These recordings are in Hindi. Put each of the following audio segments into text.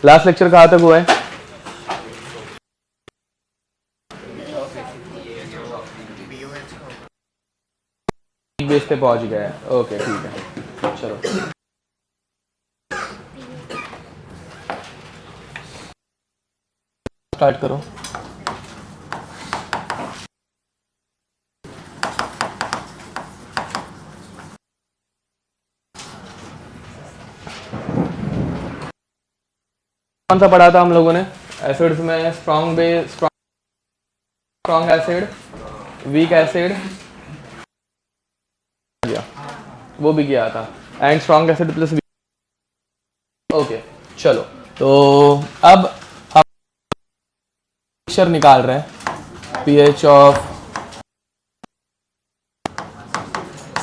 लास्ट लेक्चर कहाँ तक हुआ है? बेस पे पहुंच गया है। ओके ठीक है, चलो स्टार्ट करो। कौन सा पढ़ा था हम लोगों ने एसिड्स में? Strong base, strong acid, weak acid, वो भी किया था, and strong acid plus week. Okay चलो, तो अब हम मिक्सचर निकाल रहे हैं, पीएच ऑफ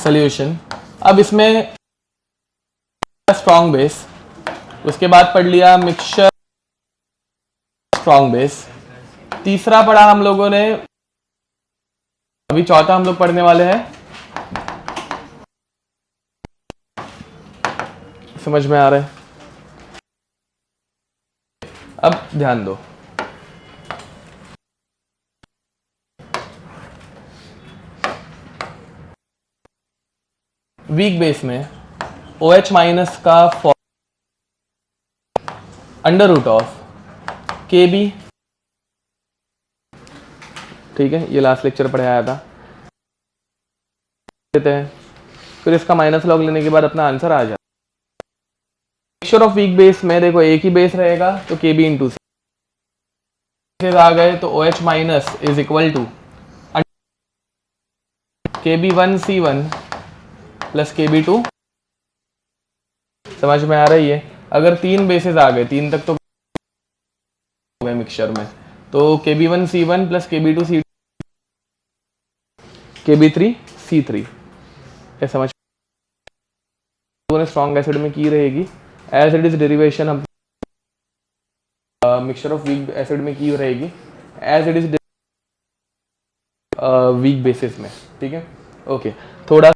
सॉल्यूशन। अब इसमें स्ट्रॉन्ग बेस, उसके बाद पढ़ लिया मिक्सचर स्ट्रॉन्ग बेस, तीसरा पढ़ा हम लोगों ने, अभी चौथा हम लोग पढ़ने वाले हैं। समझ में आ रहा है? अब ध्यान दो, वीक बेस में OH माइनस का अंडर रूट ऑफ KB, ठीक है, ये लास्ट लेक्चर पढ़ाया था, देते हैं, फिर इसका माइनस लॉग लेने के बाद अपना आंसर आ जाए। मिक्सचर ऑफ वीक बेस में देखो एक ही बेस रहेगा तो KB इंटू सी आ गए, तो OH minus is equal to KB1C1 plus KB2। समझ में आ रही है? अगर तीन बेसेस आ गए, तीन तक तो गए मिक्सचर में, तो KB1C1 प्लस KB2C, KB3C3, ये समझ स्ट्रॉन्ग एसिड में की रहेगी। एज इट इज डेरिवेशन हम मिक्सचर ऑफ वीक एसिड में की रहेगी, as it is weak bases में, ठीक है। ओके, थोड़ा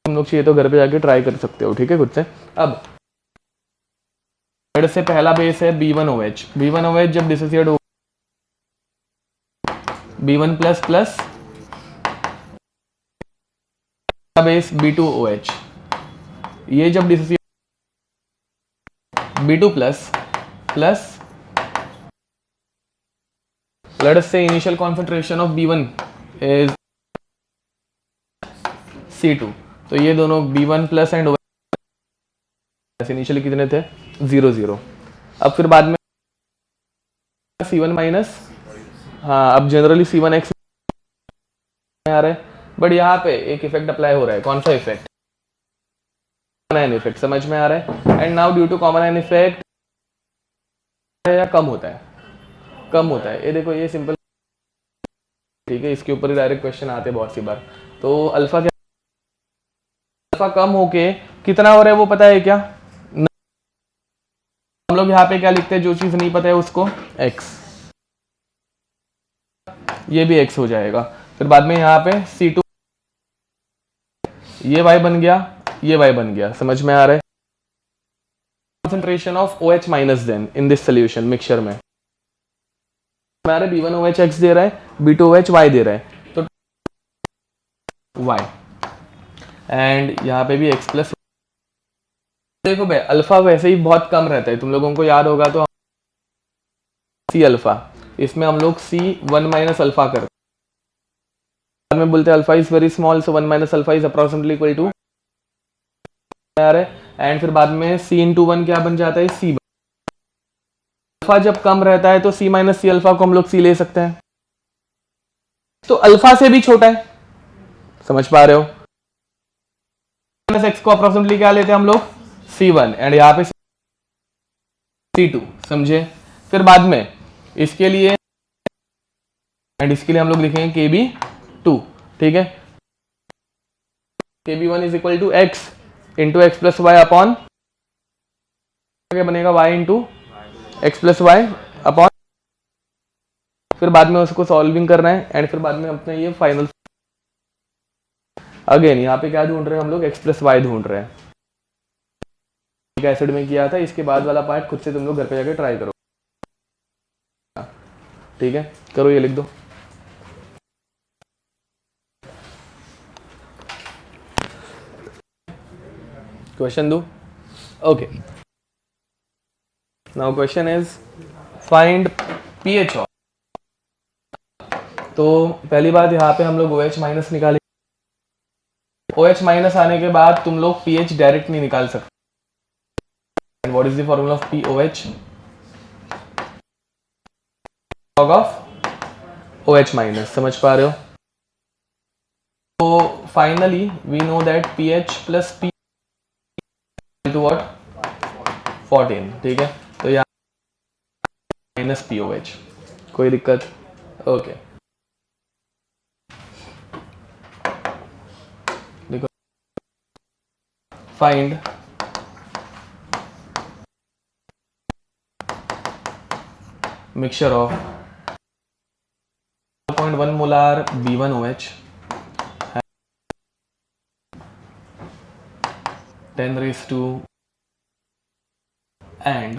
हम लोग चाहिए तो घर पे जाके ट्राई कर सकते हो, ठीक है, खुद से। अब से पहला बेस है B1OH। B1OH जब डिसोसिएट हो, B1 plus plus base B2OH, ये जब dissociate B2 plus plus let's say initial concentration of B1 is C2, तो ये दोनों B1 प्लस एंड इनिशियली कितने थे? 0 0। अब फिर बाद में C1 माइनस, हाँ अब जनरली C1X आ रहा है, बट यहाँ पे एक इफेक्ट अप्लाई हो रहा है। कौन सा इफेक्ट? Common ion effect. समझ में आ रहा है? And now due to common ion effect या कम होता है, कम होता है। ये देखो, ये सिंपल, ठीक है, इसके ऊपर ही डायरेक्ट क्वेश्चन आते हैं बहुत सी बार। तो अल्फा क्या, अल्फा कम होके कितना हो रहा है वो पता है क्या? हम लोग यहाँ पे क्या लिखते हैं, जो चीज नहीं पता है उसको x, ये भी x हो जाएगा। फिर बाद में यहाँ पे C2, ये y बन गया, ये y बन गया। समझ में आ रहा है? concentration of OH minus then in this solution mixture में हमारे B1OH x दे रहा है, B2OH y दे रहा है, तो y एंड यहाँ पे भी x प्लस। देखो भाई, अल्फा वैसे ही बहुत कम रहता है, तुम लोगों को याद होगा तो C अल्फा, इसमें हम लोग C1 माइनस अल्फा करते हैं, में बोलते हैं alpha is very small, so 1 minus alpha is approximately equal to, and फिर बाद में C इंटू 1 क्या बन जाता है? C। अल्फा जब कम रहता है तो C माइनस C अल्फा को हम लोग C ले सकते हैं, तो अल्फा से भी छोटा है। समझ पा रहे हो? x को अप्रोक्सीमेटली क्या लेते हैं हम लोग? C1, एंड यहाँ पे C2, समझे? फिर बाद में इसके लिए एंड इसके लिए हम लोग लिखेंगे KB2, ठीक है। KB1 is equal to x into x plus y upon, क्या बनेगा? y into x plus y upon, फिर बाद में उसको सॉल्विंग करना है, एंड फिर बाद में अपने ये फाइनल। अगेन यहाँ पे क्या ढूंढ रहे हैं हम लोग? x प्लस वाई ढूंढ रहे हैं। एसिड में किया था, इसके बाद वाला पार्ट खुद से तुम लोग घर पे जाके ट्राई करो, ठीक है। करो, ये लिख दो। क्वेश्चन दो, okay. Now question is find pH of. तो पहली बात यहाँ पे हम लोग OH माइनस निकाले। OH माइनस आने के बाद तुम लोग pH डायरेक्ट नहीं निकाल सकते। And what is the formula of POH? Log of OH minus, समझ पा रहे हो? तो finally we know that pH plus P to what 14, ठीक है। तो यहाँ माइनस POH, कोई दिक्कत? ओके, देखो find mixture of 0.1 molar B1OH 10 raised to and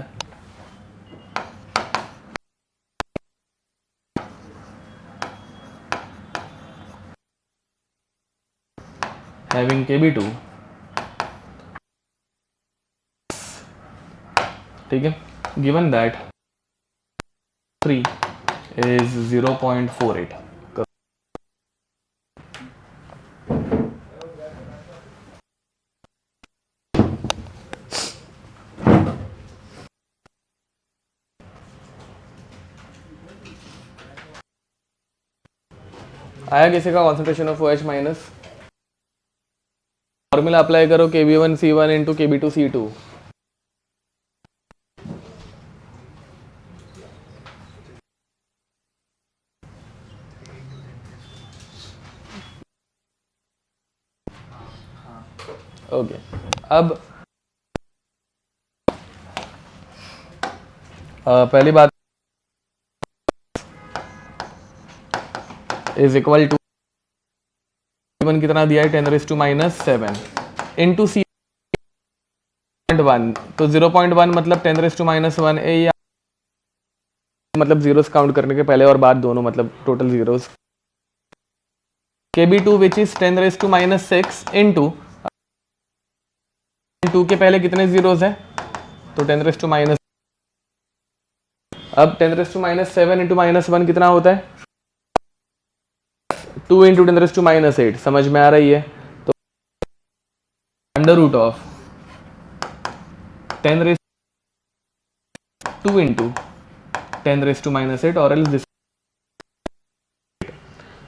having Kb2, ठीक है। Given that 3 is 0.48। आया किसी का concentration of OH minus? Formula apply करो, Kb1C1 इंटू Kb2C2। ओके, अब पहली बात इज इक्वल टू वन कितना दिया है 10⁻⁻⁷ इंटू C.1, तो 0.1 मतलब 10⁻⁻1 ए, या मतलब जीरोस काउंट करने के पहले और बाद दोनों, मतलब total zeros. Kb2 which is 10⁻⁻6 into 2 के पहले कितने जीरोस हैं, तो 10⁻⁻। अब 10⁻⁷ इंटू -1 कितना होता है, 2 इंटू 10⁻⁸। समझ में आ रही है? तो अंडर रूट ऑफ 10⁻² इंटू 10⁻⁻8 और एल्स दिस।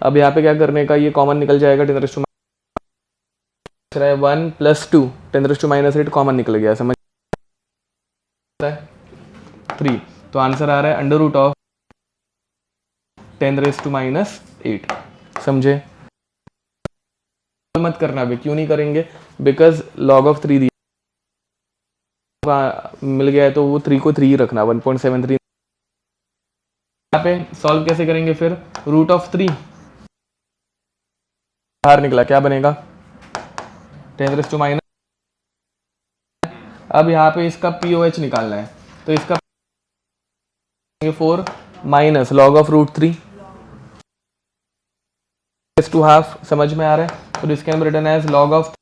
अब यहाँ पे क्या करने का, ये कॉमन निकल जाएगा, 10⁻⁻ 1 प्लस 2 10⁻⁻8 कॉमन निकल गया, समझ 3। तो आंसर आ रहा है अंडर रूट ऑफ 10⁻⁻8। समझे? मत करना अभी, क्यों नहीं करेंगे, बिकॉज लॉग ऑफ 3 मिल गया है, तो वो 3 को 3 रखना, 1.73। यहाँ पे सॉल्व कैसे करेंगे फिर, रूट ऑफ 3 बाहर निकला, क्या बनेगा 10⁻⁻। अब यहाँ पे इसका POH निकालना है, तो इसका 4 minus log of root 3 to half. समझ में आ रहा है? तो this can be written as log of,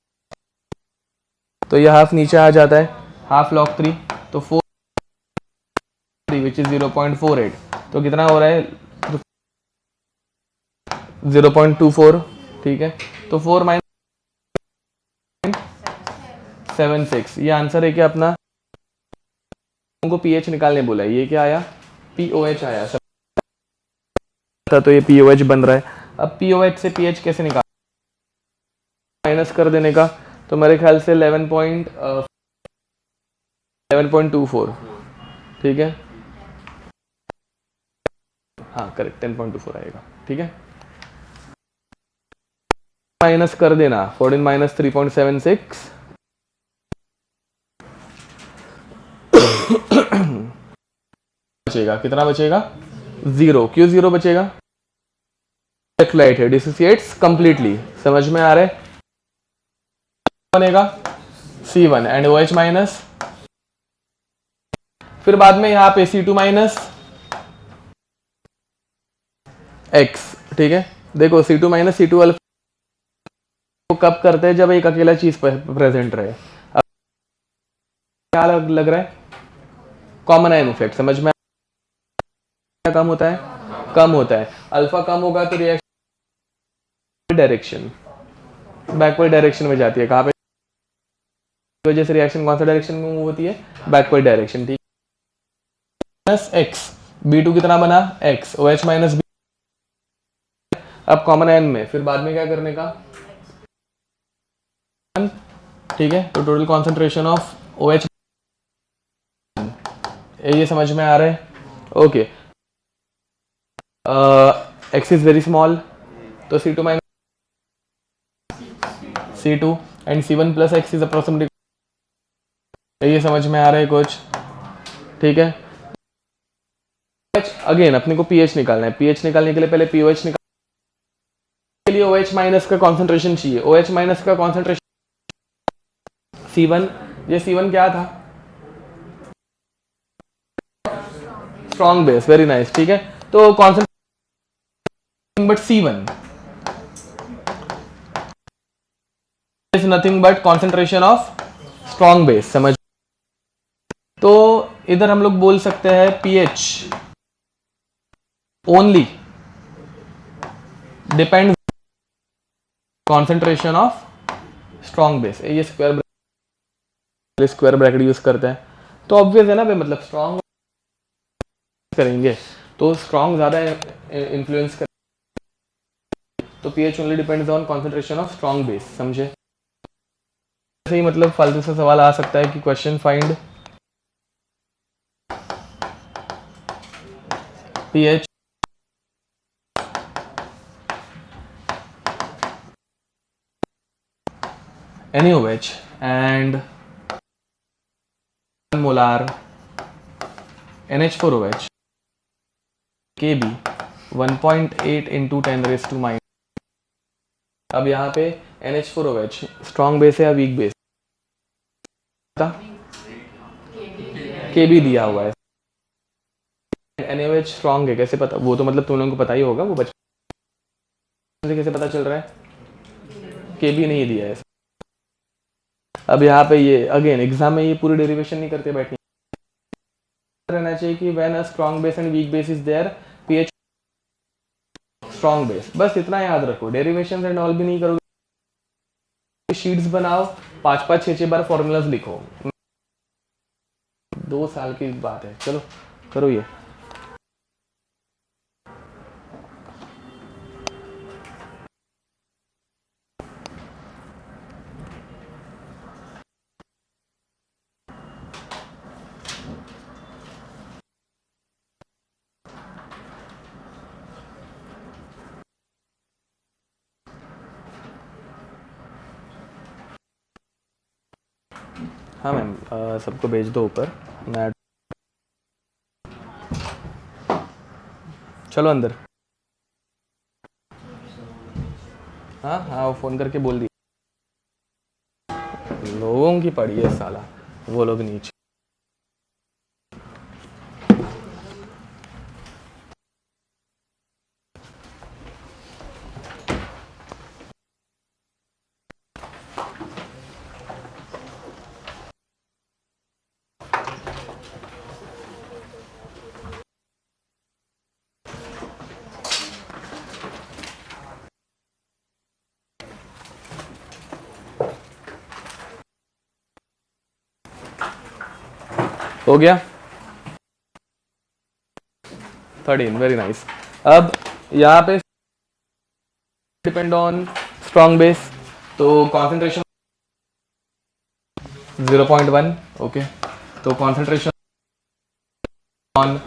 तो ये हाफ नीचे आ जाता है, हाफ लॉग 3, तो 4 विच इज 0.48, तो कितना हो रहा है 0.24, ठीक है। तो 4 - 76, ये आंसर है क्या अपना? हमको पीएच निकालने बोला है, ये क्या आया, POH आया। तो ये POH बन रहा है। अब POH से pH कैसे निकाल, माइनस कर देने का, तो मेरे ख्याल से 11.24, ठीक है। हाँ करेक्ट, 10.24 आएगा, ठीक है। माइनस कर देना, 14 माइनस 3.76 बचेगा, कितना बचेगा 0। क्यों 0 बचेगा, इलेक्ट्रोलाइट है, डिसोसिएट्स कंप्लीटली। समझ में आ रहा है? बनेगा C1 एंड OH माइनस फिर बाद में यहाँ पे C2 माइनस एक्स, ठीक है। देखो C2 माइनस C2 अल्फा को कब करते हैं, जब एक अकेला चीज प्रेजेंट रहे। अब क्या लग रहा है, कॉमन आयन इफेक्ट, समझ में कम होता है, कम होता है। अल्फा कम होगा तो रिएक्शन डायरेक्शन बैकवर्ड डायरेक्शन में जाती है। कहाँ पे वजह से रिएक्शन कौन सा डायरेक्शन में मूव होती है, बैकवर्ड डायरेक्शन, ठीक। माइनस एक्स, B2 कितना बना एक्स, OH माइनस बी। अब कॉमन आयन में फिर बाद में क्या करने का, ठीक है। तो टोटल कॉन्सेंट्रेशन ऑफ OH, ये समझ में आ रहा है, okay. X is very small, तो C2 minus C2 and C1 plus x is approximately, ये समझ में आ रहा है कुछ, ठीक है। अगेन अपने को pH निकालना है, pH निकालने के लिए पहले pOH निकाल के लिए OH माइनस का कॉन्सेंट्रेशन चाहिए। OH माइनस का कॉन्सेंट्रेशन C1, ये C1 क्या था, स्ट्रॉन्ग बेस, वेरी नाइस, ठीक है। तो concentration but C1 is nothing but concentration of strong base, समझ। तो इधर हम लोग बोल सकते हैं pH only depend concentration of strong base, ये स्क्वायर ब्रैकेट यूज करते हैं। तो ऑब्वियस है ना भाई, मतलब स्ट्रॉन्ग करेंगे तो स्ट्रॉन्ग ज्यादा इन्फ्लुएंस कर, तो pH only depends on concentration of strong base, समझे। ऐसे ही मतलब फालतू सा सवाल आ सकता है कि question find pH any OH and 1 molar NH4OH Kb 1.8 into 10 raised to minus। अब यहाँ पे NH4OH स्ट्रॉन्ग बेस है या वीक बेस, Kb दिया हुआ है। NaOH स्ट्रॉन्ग है, कैसे पता, वो तो मतलब तुम लोगों को पता ही होगा, वो बचपन से कैसे पता चल रहा है, Kb नहीं दिया है। अब यहाँ पे ये अगेन एग्जाम में ये पूरी डेरिवेशन नहीं करते बैठने, रहना चाहिए कि when a strong base and weak base is there pH strong base, बस इतना याद रखो। डेरिवेशन एंड ऑल भी नहीं करोगे, शीट्स बनाओ, 5-5 6-6 बार फॉर्मूलाज लिखो, 2 साल की बात है, चलो करो ये। हाँ मैम, सबको भेज दो ऊपर, मैं चलो अंदर। हाँ हाँ, वो फ़ोन करके बोल दिया, लोगों की पड़ी है साला, वो लोग नीचे। हो गया 13, वेरी नाइस। अब यहाँ पे डिपेंड ऑन स्ट्रॉन्ग बेस, तो कॉन्सेंट्रेशन 0.1, ओके। तो concentration on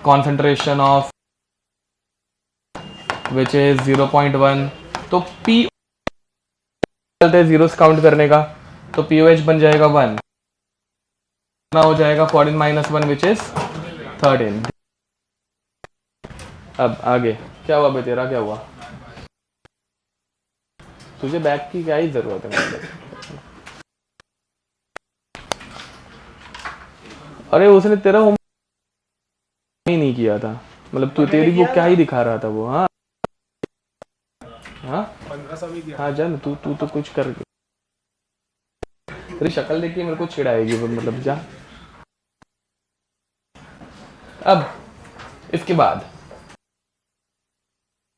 concentration of which is 0.1, तो P चलते हैं जीरो काउंट करने का, तो POH बन जाएगा 1, ना हो जाएगा 14 - 1 विच इज 13। अब आगे क्या हुआ बे, तेरा क्या हुआ, तुझे बैग की क्या ही जरूरत है मतलब। अरे उसने तेरा होमवर्क ही नहीं किया था, मतलब तू तेरी वो क्या ही दिखा रहा था वो। हाँ हाँ 1500 भी दिया। हाँ जा तू तू तो कुछ कर, तेरी शक्ल देख के मेरे को चिढ़ाएगी वो, मतलब जा। अब इसके बाद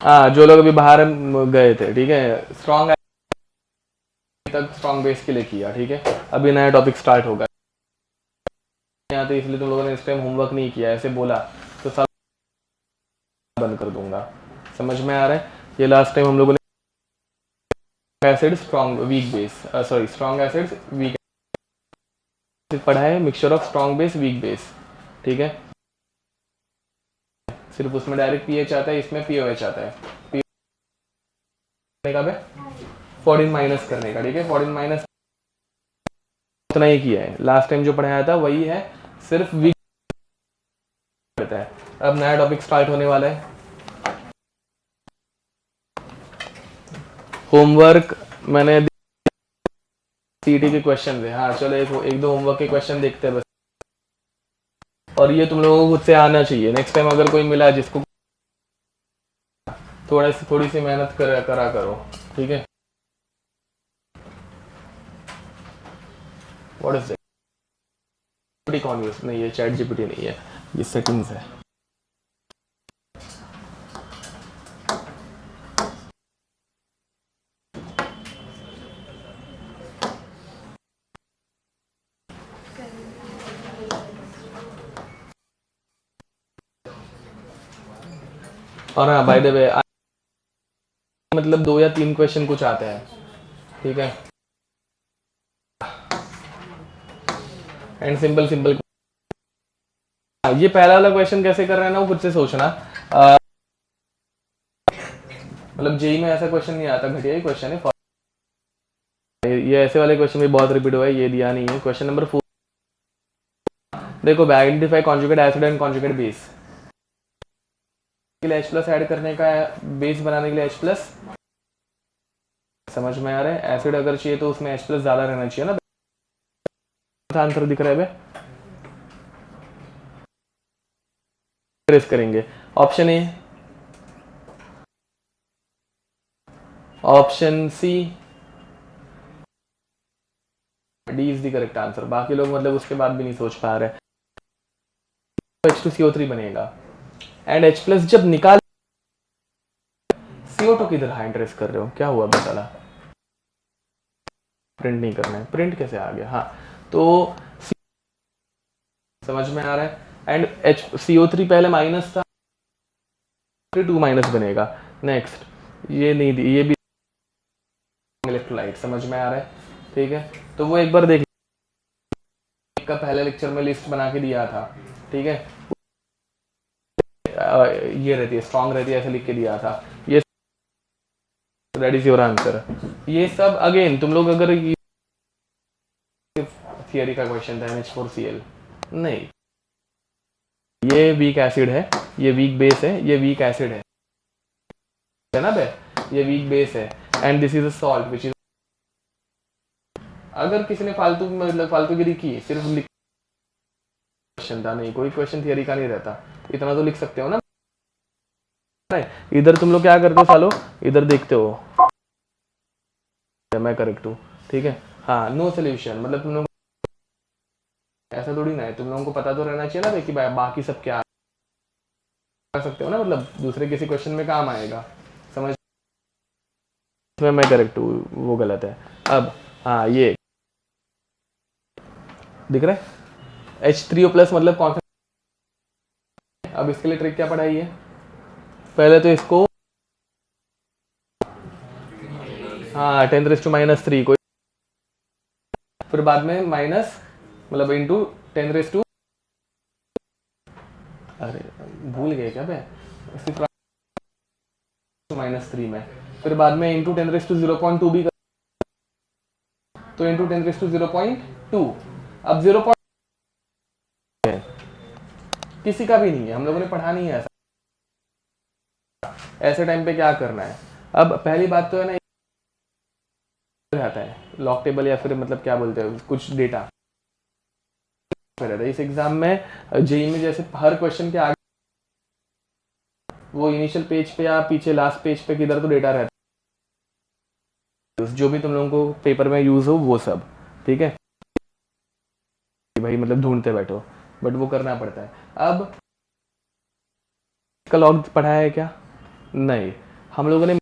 हाँ, जो लोग अभी बाहर गए थे, ठीक है, स्ट्रॉन्ग तक स्ट्रॉन्ग बेस के लिए किया, ठीक है। अभी नया टॉपिक स्टार्ट होगा यहाँ, तो इसलिए तुम लोगों ने इस टाइम होमवर्क नहीं किया, ऐसे बोला तो सब बंद कर दूंगा। समझ में आ रहा है? ये लास्ट टाइम हम लोगों ने acid strong weak base, sorry strong acids weak पढ़ा है, mixture of strong base weak base, ठीक है। सिर्फ उसमें डायरेक्ट पीएच आता है, इसमें पीओएच आता है। करने का बे 14 माइनस करने का, ठीक है, 14 माइनस उतना ही किया है, लास्ट टाइम जो पढ़ाया था वही है, सिर्फ वीक करता है। अब नया टॉपिक स्टार्ट होने वाला है, होमवर्क मैंने सीटी के क्वेश्चन थे। हाँ चलो एक दो होमवर्क के क्वेश्चन देखते हैं बस, और ये तुम लोगों को खुद से आना चाहिए। नेक्स्ट टाइम अगर कोई मिला जिसको थोड़ी सी मेहनत करा करो, ठीक है। What is that? कौन यूज नहीं है, चैट जीपीटी नहीं है, ये सेटिंग्स है। और हाँ बाय द वे, मतलब 2 या 3 क्वेश्चन कुछ आते हैं, ठीक है, एंड सिंपल सिंपल। ये पहला वाला क्वेश्चन कैसे कर रहे हैं ना, वो खुद से सोचना। मतलब जेई में ऐसा क्वेश्चन नहीं आता, घटिया ही क्वेश्चन है। ये ऐसे वाले क्वेश्चन भी बहुत रिपीट हुआ है, ये दिया नहीं है। क्वेश्चन नंबर 4 देखो, identify conjugate acid and conjugate base के लिए H+ ऐड करने का, बेस बनाने के लिए H+। समझ में आ रहा है? एसिड अगर चाहिए तो उसमें H+ ज्यादा रहना चाहिए ना। आंसर दिख रहा है बे, ट्रेस करेंगे। Option A, option C, D is the correct answer. बाकी लोग मतलब उसके बाद भी नहीं सोच पा रहे। H2CO3 बनेगा, एंड H+ जब निकाल, CO2 किधर हाइड ट्रेस कर रहे हो, क्या हुआ बताला? प्रिंट नहीं करना है, प्रिंट कैसे आ गया? हाँ तो समझ में आ रहा है। एंड CO3 पहले माइनस था, 2 माइनस बनेगा। नेक्स्ट ये नहीं दी, ये भी इलेक्ट्रोलाइट। समझ में आ रहा है? ठीक है, तो वो एक बार देख का पहले लेक्चर में लिस्ट बना के दिया था, ठीक है। ये रहती है, स्ट्रॉन्ग रहती है, ऐसे लिख के दिया था। ये दैट इज योर आंसर। ये सब अगेन तुम लोग अगर थियरी का क्वेश्चन था, NH4Cl नहीं, ये वीक एसिड है, ये वीक बेस है, ये वीक एसिड है ना बे, ये वीक बेस है, and this is a salt which is. अगर किसी ने फालतू मतलब फालतूगिरी की, सिर्फ क्वेश्चन था, नहीं कोई क्वेश्चन थियरी का नहीं रहता, इतना तो लिख सकते हो ना। नहीं इधर तुम लोग क्या करते हो सालो, इधर देखते हो मैं करेक्ट हूँ, ठीक है। हाँ नो सोल्यूशन, मतलब तुम लोग ऐसा थोड़ी ना है, तुम लोगों को पता तो रहना चाहिए ना कि बाकी सब क्या कर सकते हो ना, मतलब दूसरे किसी क्वेश्चन में काम आएगा। समझ में मैं करेक्ट हूँ, वो गलत है। अब हाँ ये दिख रहा है H3O+ मतलब कौन सा। अब इसके लिए ट्रिक क्या पढ़ाई है, पहले तो इसको हाँ 10⁻³ को, फिर बाद में माइनस मतलब इंटू 10⁻, अरे भूल गए क्या मैं, -3 में, फिर बाद में इंटू 10⁻02 भी कर, तो इंटू 10⁻02। अब 0 किसी का भी नहीं है, हम लोगों ने पढ़ा नहीं है ऐसा। ऐसे टाइम पे क्या करना है, अब पहली बात तो है ना, रहता है लॉक टेबल या फिर मतलब क्या बोलते हैं कुछ डेटा रहता है इस एग्जाम में। जेई में जैसे हर क्वेश्चन के आगे वो इनिशियल पेज पे या पीछे लास्ट पेज पे किधर तो डेटा रहता है, जो भी तुम लोगों को पेपर में यूज हो वो सब, ठीक है भाई, मतलब ढूंढते बैठो, बट वो करना पड़ता है। अब इसका लॉग पढ़ा है क्या? नहीं, हम लोगों ने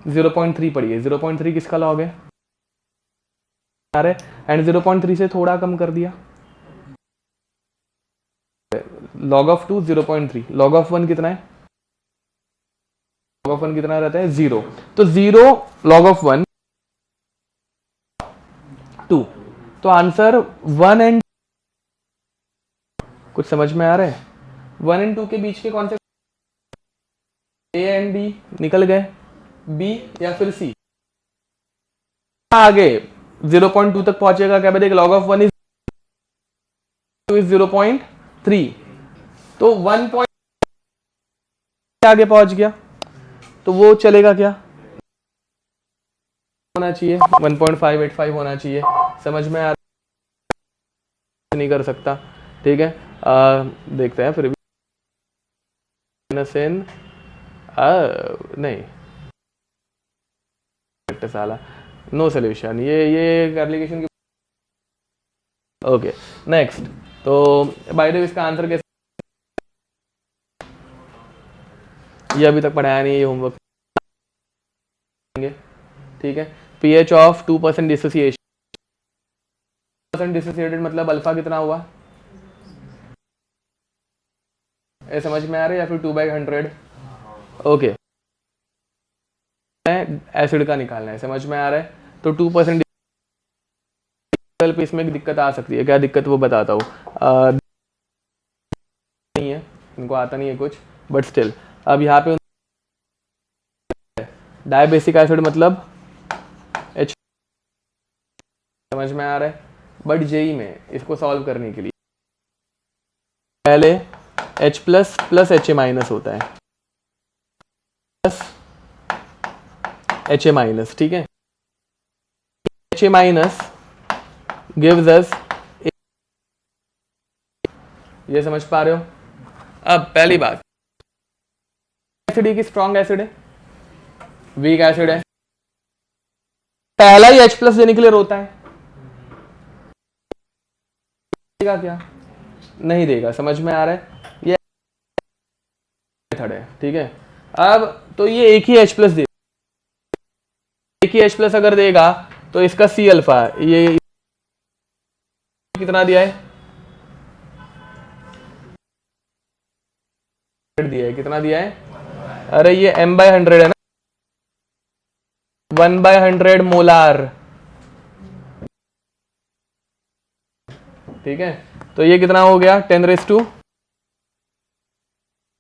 0.3 पढ़ी है। 0.3 किसका लॉग है? अरे एंड 0.3 से थोड़ा कम कर दिया, log ऑफ 2 0.3, log ऑफ 1 कितना है? log ऑफ 1 कितना रहता है? 0। तो 0 log ऑफ 1 2, तो आंसर 1 एंड, कुछ समझ में आ रहा है? 1 एंड 2 के बीच के कौन से ए एंड बी निकल गए, बी या फिर सी। आगे 0.2 तक पहुंचेगा क्या? देख log ऑफ 1 इज 0.3, तो 1 आगे पहुंच गया, तो वो चलेगा क्या? होना चाहिए 1.585 होना चाहिए। समझ में आ रहा? नहीं कर सकता, ठीक है। देखते हैं फिर भी माइनस एन नहीं साला, नो सोल्यूशन, ये एप्लीकेशन की। ओके नेक्स्ट, तो बाय द वे इसका आंसर कैसे, ये अभी तक पढ़ाया नहीं है, ये होमवर्क, ठीक है। pH ऑफ 2% डिसोसिएशन, डिसोसिएटेड मतलब अल्फा कितना हुआ, ये समझ में आ रहा है? या फिर 2/100? ओके, एसिड का निकालना है, समझ में आ रहा है? तो 2% इसमें दिक्कत आ सकती है, क्या दिक्कत वो बताता हूँ। नहीं है, इनको आता नहीं है कुछ, बट स्टिल अब यहाँ पे डायबेसिक एसिड मतलब H, समझ में आ रहा है? बट जेई में इसको सॉल्व करने के लिए पहले H plus plus HA minus होता है, प्लस HA माइनस, ठीक है। HA माइनस गिव्स अस, ये समझ पा रहे हो? अब पहली बात, एसिड की स्ट्रॉन्ग एसिड है, वीक एसिड है, पहला ही H प्लस देने के लिए रोता है, देगा क्या? नहीं देगा, समझ में आ रहा है? ये मेथड है, ठीक है। अब तो ये एक ही H प्लस दे, एक ही H प्लस अगर देगा तो इसका C अल्फा, ये कितना दिया है? दिया है, कितना दिया है? अरे ये m/100 है ना, 1/100 मोलार, ठीक है। तो ये कितना हो गया? 10⁻²,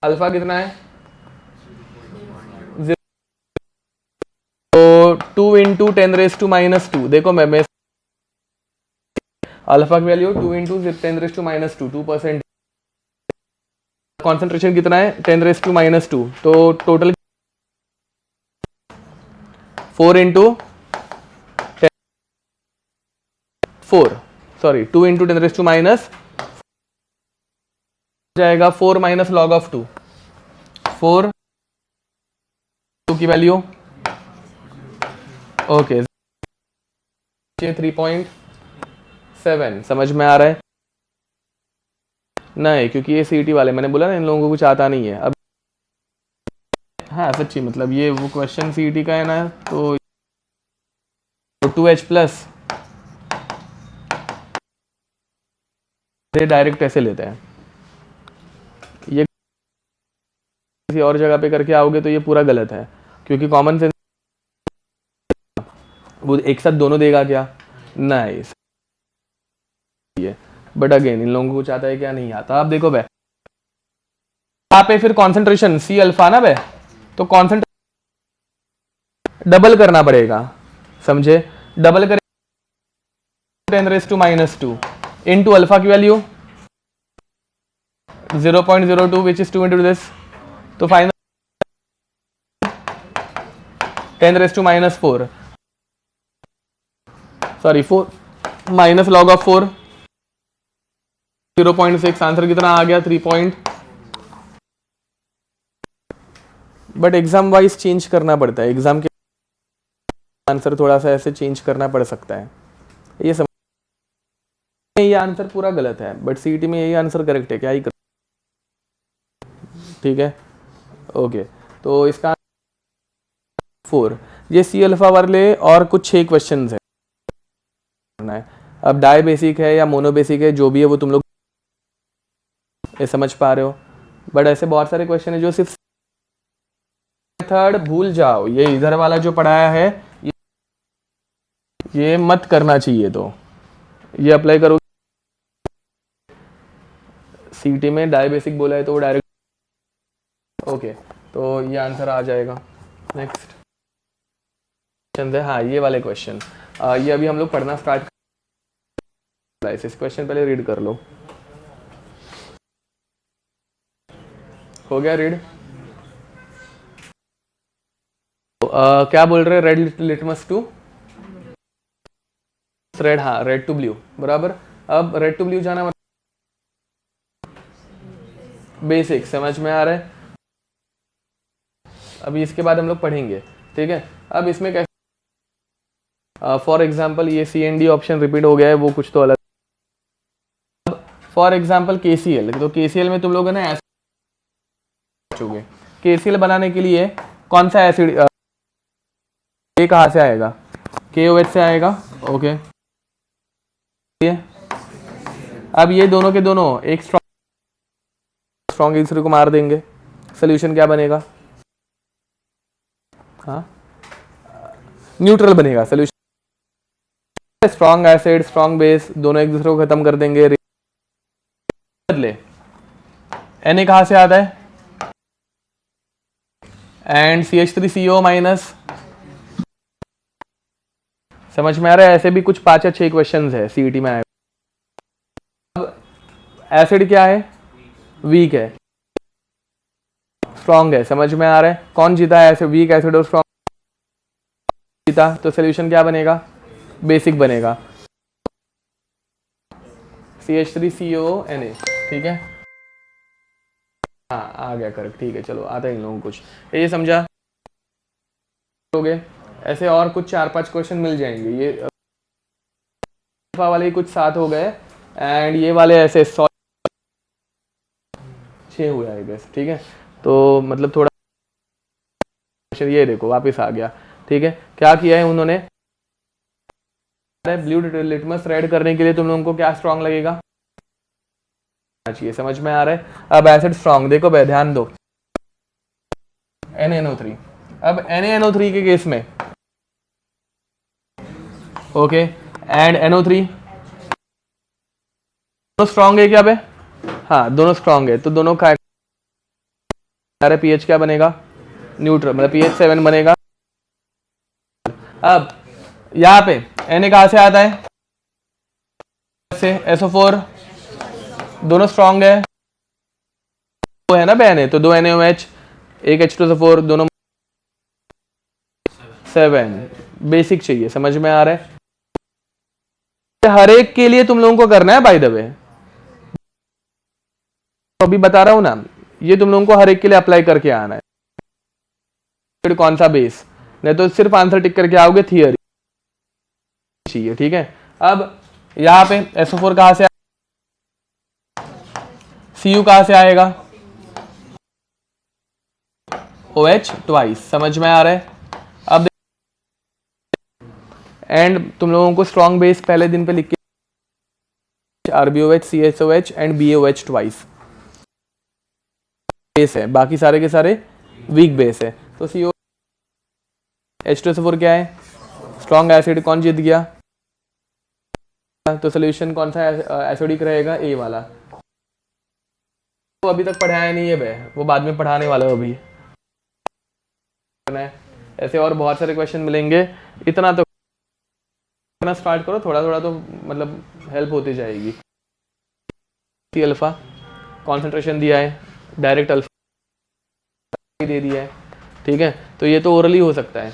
अल्फा कितना है? 0, तो 2 × 10⁻², देखो मैं अल्फा की वैल्यू 2 × 10⁻², 2%। कॉन्सेंट्रेशन कितना है? 10⁻², तो टोटल 4 × 2 × 10⁻⁻, जाएगा 4 माइनस log ऑफ 2, 4 2 की वैल्यू, ओके 3.7, समझ में आ रहा है? नहीं, क्योंकि ये सीईटी वाले, मैंने बोला ना इन लोगों को कुछ आता नहीं है। अब हाँ सच्ची, मतलब ये वो क्वेश्चन सीईटी का है ना, तो 2H प्लस डायरेक्ट ऐसे लेते हैं, ये किसी और जगह पे करके आओगे तो ये पूरा गलत है, क्योंकि कॉमन सेंस वो एक साथ दोनों देगा क्या? नहीं, बट अगेन इन लोगों को कुछ आता है क्या? नहीं आता। आप देखो बे, यहाँ पे फिर कॉन्सेंट्रेशन C अल्फा ना बे, तो कॉन्सेंट्रेशन डबल करना पड़ेगा, समझे? डबल करें 10⁻² इनटू अल्फा की value 0.02 which is 2 into this, तो final 10⁻⁴, sorry 4 minus log of 4 0.6, answer कितना आ गया 3 point. But exam wise change करना पड़ता है, एग्जाम के आंसर थोड़ा सा ऐसे चेंज करना पड़ सकता है। ये समझ, ये आंसर पूरा गलत है बट सीईटी में यही आंसर करेक्ट है, क्या ही कर, ठीक है ओके। तो इसका 4, ये सी अल्फा वाले और कुछ 6 क्वेश्चन है। अब डाई बेसिक है या मोनो बेसिक है, जो भी है वो तुम लोग ये समझ पा रहे हो, बट ऐसे बहुत सारे क्वेश्चन है जो सिर्फ मेथड भूल जाओ, ये इधर वाला जो पढ़ाया है ये मत करना चाहिए, तो ये अप्लाई करो। सीटी में डाई बेसिक बोला है तो वो डायरेक्ट ओके, तो ये आंसर आ जाएगा। नेक्स्ट क्वेश्चन है, हाँ ये वाले क्वेश्चन, ये अभी हम लोग पढ़ना स्टार्ट, इस क्वेश्चन पहले रीड कर लो। हो गया रीड? क्या बोल रहे हैं, रेड लिटमस टू रेड, हाँ रेड टू ब्लू बराबर। अब रेड टू ब्लू जाना बेसिक समझ में आ रहा है, अभी इसके बाद हम लोग पढ़ेंगे, ठीक है। अब इसमें कैसे, फॉर एग्जाम्पल ये C and D option repeat हो गया है, वो कुछ तो अलग। फॉर एग्जाम्पल केसीएल, तो केसीएल में तुम लोग ना ऐसे पूछोगे, केसीएल बनाने के लिए कौन सा एसिड, ये कहाँ से आएगा, KOH से आएगा, ओके। अब ये दोनों के दोनों एक स्ट्रॉन्ग एक दूसरे को मार देंगे, सोल्यूशन क्या बनेगा, हाँ न्यूट्रल बनेगा solution. Strong acid strong base दोनों एक दूसरे को खत्म कर देंगे। बदले Na कहाँ से आता है, एंड CH3CO माइनस, समझ में आ रहा है। ऐसे भी कुछ 5 या 6 क्वेश्चन है सीईटी में आए। अब एसिड क्या है, वीक है, स्ट्रॉन्ग है, समझ में आ रहा है। कौन जीता है, ऐसे वीक एसिड और स्ट्रॉन्ग जीता, तो सोल्यूशन क्या बनेगा, बेसिक बनेगा, CH3CONA, ठीक है। हाँ आ गया करेक्ट, ठीक है चलो आता है इन लोगों को कुछ, ये समझा लोगे। ऐसे और कुछ 4-5 क्वेश्चन मिल जाएंगे, ये वाले कुछ 7 हो गए एंड ये वाले ऐसे 6 हुए आई गेस, ठीक है। तो मतलब थोड़ा ये देखो वापस आ गया, ठीक है। क्या किया है उन्होंने, ब्लू लिटमस रेड करने के लिए तुम लोगों को क्या स्ट्रॉन्ग लगेगा चाहिए, समझ में आ रहा है। अब एसिड स्ट्रॉन्ग देखो भाई ध्यान दो, NaNO3। अब NaNO3 के केस में ओके एंड NO3 दोनों स्ट्रॉन्ग है क्या बे, हाँ दोनों स्ट्रॉन्ग है, तो दोनों का पीएच क्या बनेगा, न्यूट्रल, मतलब pH 7 बनेगा। अब यहाँ पे Na कहाँ से आता है, से SO4, दोनों स्ट्रॉन्ग है, वो है ना बहने, तो 2 NaOH, एक H2SO4, दोनों 7, बेसिक चाहिए, समझ में आ रहा है। हर एक के लिए तुम लोगों को करना है बाय द वे, तो अभी बता रहा हूं ना, ये तुम लोगों को हर एक के लिए अप्लाई करके आना है, फिर कौन सा बेस, नहीं तो सिर्फ आंसर टिक करके आओगे, थियरी चाहिए, ठीक है। अब यहाँ पे SO4 कहाँ से, Cu कहाँ से आएगा, OH ट्वाइस, समझ में आ रहा है। अब एंड तुम लोगों को स्ट्रॉन्ग बेस पहले दिन पे लिख के, RbOH CSOH and BaOH twice base है, बाकी सारे के सारे वीक बेस है। तो CO H2SO4 क्या है, स्ट्रॉन्ग एसिड, कौन जीत गया, तो सोल्यूशन कौन सा एसिडिक रहेगा, ए वाला। तो अभी तक पढ़ाया नहीं है बे, वो बाद में पढ़ाने वाला है अभी। ऐसे और बहुत सारे क्वेश्चन मिलेंगे, इतना तो करना स्टार्ट करो, थोड़ा थोड़ा तो मतलब हेल्प होती जाएगी। सी अल्फा कॉन्सेंट्रेशन दिया है, डायरेक्ट अल्फा दे दिया है, ठीक है। तो ये तो ओरली हो सकता है।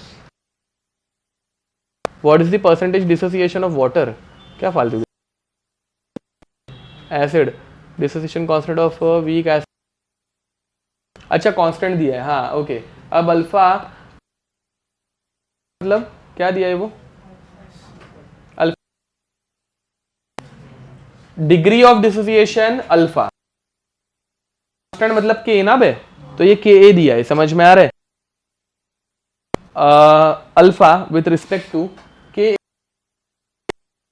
What is the percentage dissociation of water, क्या फालतू acid dissociation constant of weak acid, अच्छा कांस्टेंट दिया है, हाँ ओके। अब अल्फा मतलब क्या दिया है वो, alpha degree of dissociation alpha, constant मतलब के ना बे, तो ये के ए दिया है, समझ में आ रहा है। Alpha with respect to K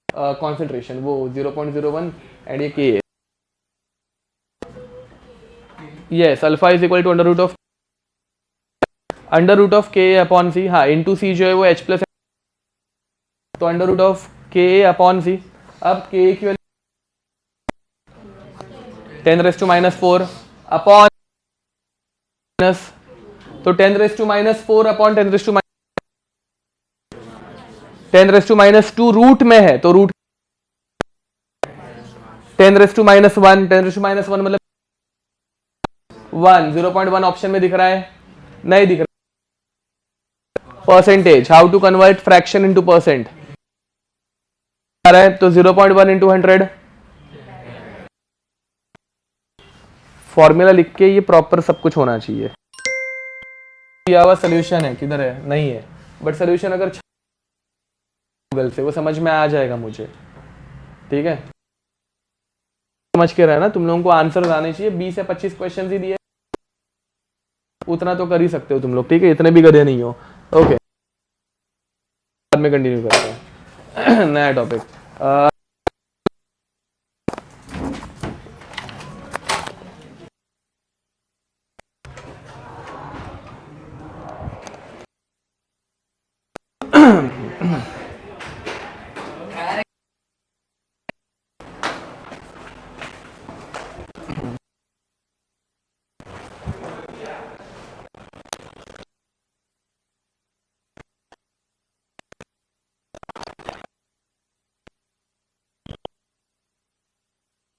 concentration वो 0.01 एंड ये K, yes alpha is equal to under root of K upon C, हाँ इनटू सी जो है वो एच प्लस, तो under root of K upon C. अब के की वैल्यू 10⁻⁻4 अपॉन माइनस, तो 10⁻⁻4 अपॉन 10⁻2 रूट में है, तो रूट 10⁻1 10⁻1 मतलब 1, 0.1 ऑप्शन में दिख रहा है, नहीं दिख रहा। Percentage, how to convert fraction into percent आ रहा है, तो 0.1 इंटू 100, फॉर्मूला लिख के ये प्रॉपर सब कुछ होना चाहिए। दिया हुआ सोल्यूशन है, किधर है, नहीं है, बट सोल्यूशन अगर गूगल से वो समझ में आ जाएगा मुझे, ठीक है। समझ के रहना, तुम लोगों को आंसर आने चाहिए, 20 या 25 क्वेश्चन ही दिए, उतना तो कर ही सकते हो तुम लोग, ठीक है, इतने भी गधे नहीं हो। ओके बाद में कंटिन्यू करते हैं नया टॉपिक।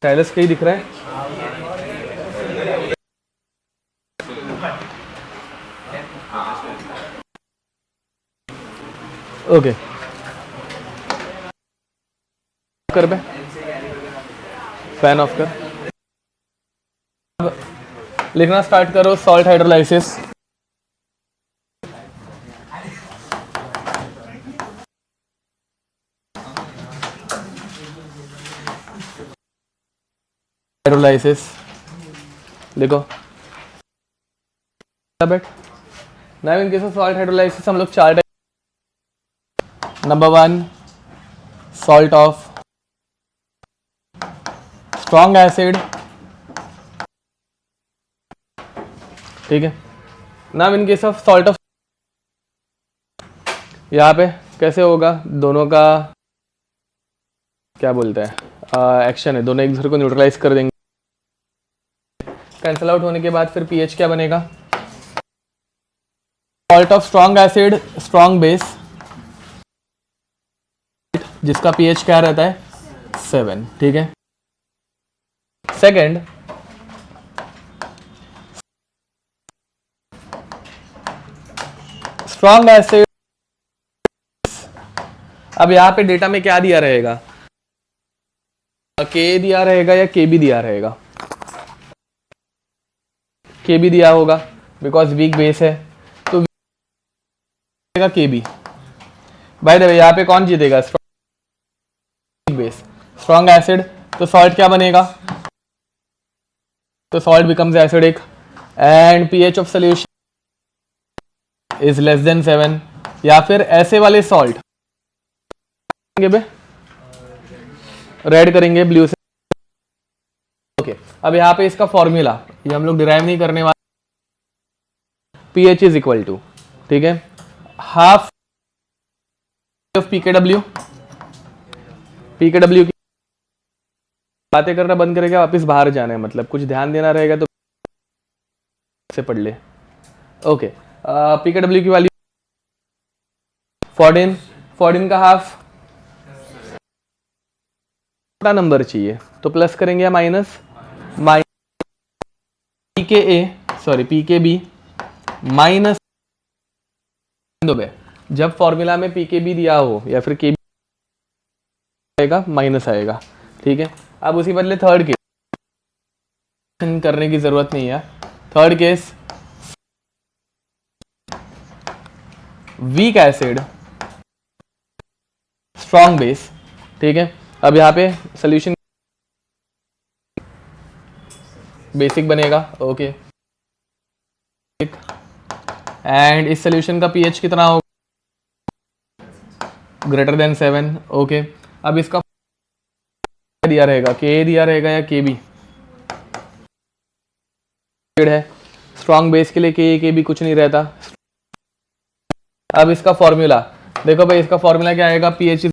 स्टाइलस कहीं दिख रहा है, ओके कर बे, फैन ऑफ कर। अब लिखना स्टार्ट करो, सॉल्ट हाइड्रोलाइसिस। हाइड्रोलाइसिस लिखो बेट। Now in case of salt hydrolysis हम लोग 4 टाइप, number 1 salt of strong acid, ठीक है। Now in case of salt of, यहाँ पे कैसे होगा, दोनों का क्या बोलते हैं एक्शन है, दोनों एक दूसरे को न्यूट्रलाइज कर देंगे, कैंसल आउट होने के बाद फिर पीएच क्या बनेगा, salt of strong acid strong base, जिसका पीएच क्या रहता है 7, ठीक है। सेकंड स्ट्रॉन्ग एसिड, अब यहाँ पे डेटा में क्या दिया रहेगा, के दिया रहेगा या के बी दिया रहेगा, के बी दिया होगा बिकॉज वीक बेस है, तो के बी। बाय द वे यहाँ पे कौन जीतेगा, स्ट्रॉन्ग बेस स्ट्रॉन्ग एसिड, तो सॉल्ट क्या बनेगा, तो salt becomes acidic and pH of solution is less than 7, या फिर ऐसे वाले सॉल्ट रेड करेंगे ब्लू से, ओके। अब यहाँ पे इसका फॉर्मूला ये हम लोग डिराइव नहीं करने वाले, पीएच इज इक्वल टू, ठीक है, हाफ ऑफ पीकेडब्ल्यू, पीकेडब्ल्यू की बातें करना बंद करेगा, वापस बाहर जाना है, मतलब कुछ ध्यान देना रहेगा तो से पढ़ ले, ओके। पीकेडब्ल्यू की वैल्यू 14, 14 का हाफ नंबर चाहिए, तो प्लस करेंगे या माइनस, पीके ए सॉरी पीके बी माइनस, जब फॉर्मूला में पीके बी दिया हो या फिर के आएगा, माइनस आएगा, ठीक है। अब उसी बदले थर्ड केस करने की जरूरत नहीं है। Third case, weak acid strong base, ठीक है। अब यहाँ पे सोल्यूशन बेसिक बनेगा, ओके। एंड इस सोल्यूशन का पीएच कितना होगा, ग्रेटर देन 7, ओके। अब इसका दिया रहेगा, के दिया रहेगा या के बी है। स्ट्रॉन्ग बेस के लिए के बी कुछ नहीं रहता। अब इसका फॉर्मूला देखो भाई, इसका फॉर्मूला क्या आएगा, pH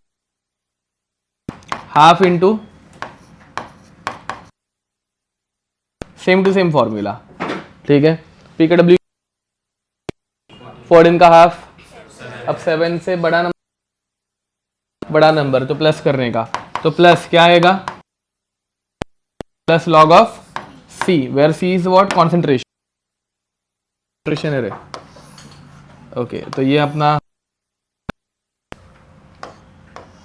half into same to same formula, ठीक है। पी का डब्ल्यू 14 का हाफ, अब 7 से बड़ा नंबर तो प्लस करने का, तो प्लस क्या आएगा, plus log of C, where C is what, concentration है, ओके। तो ये अपना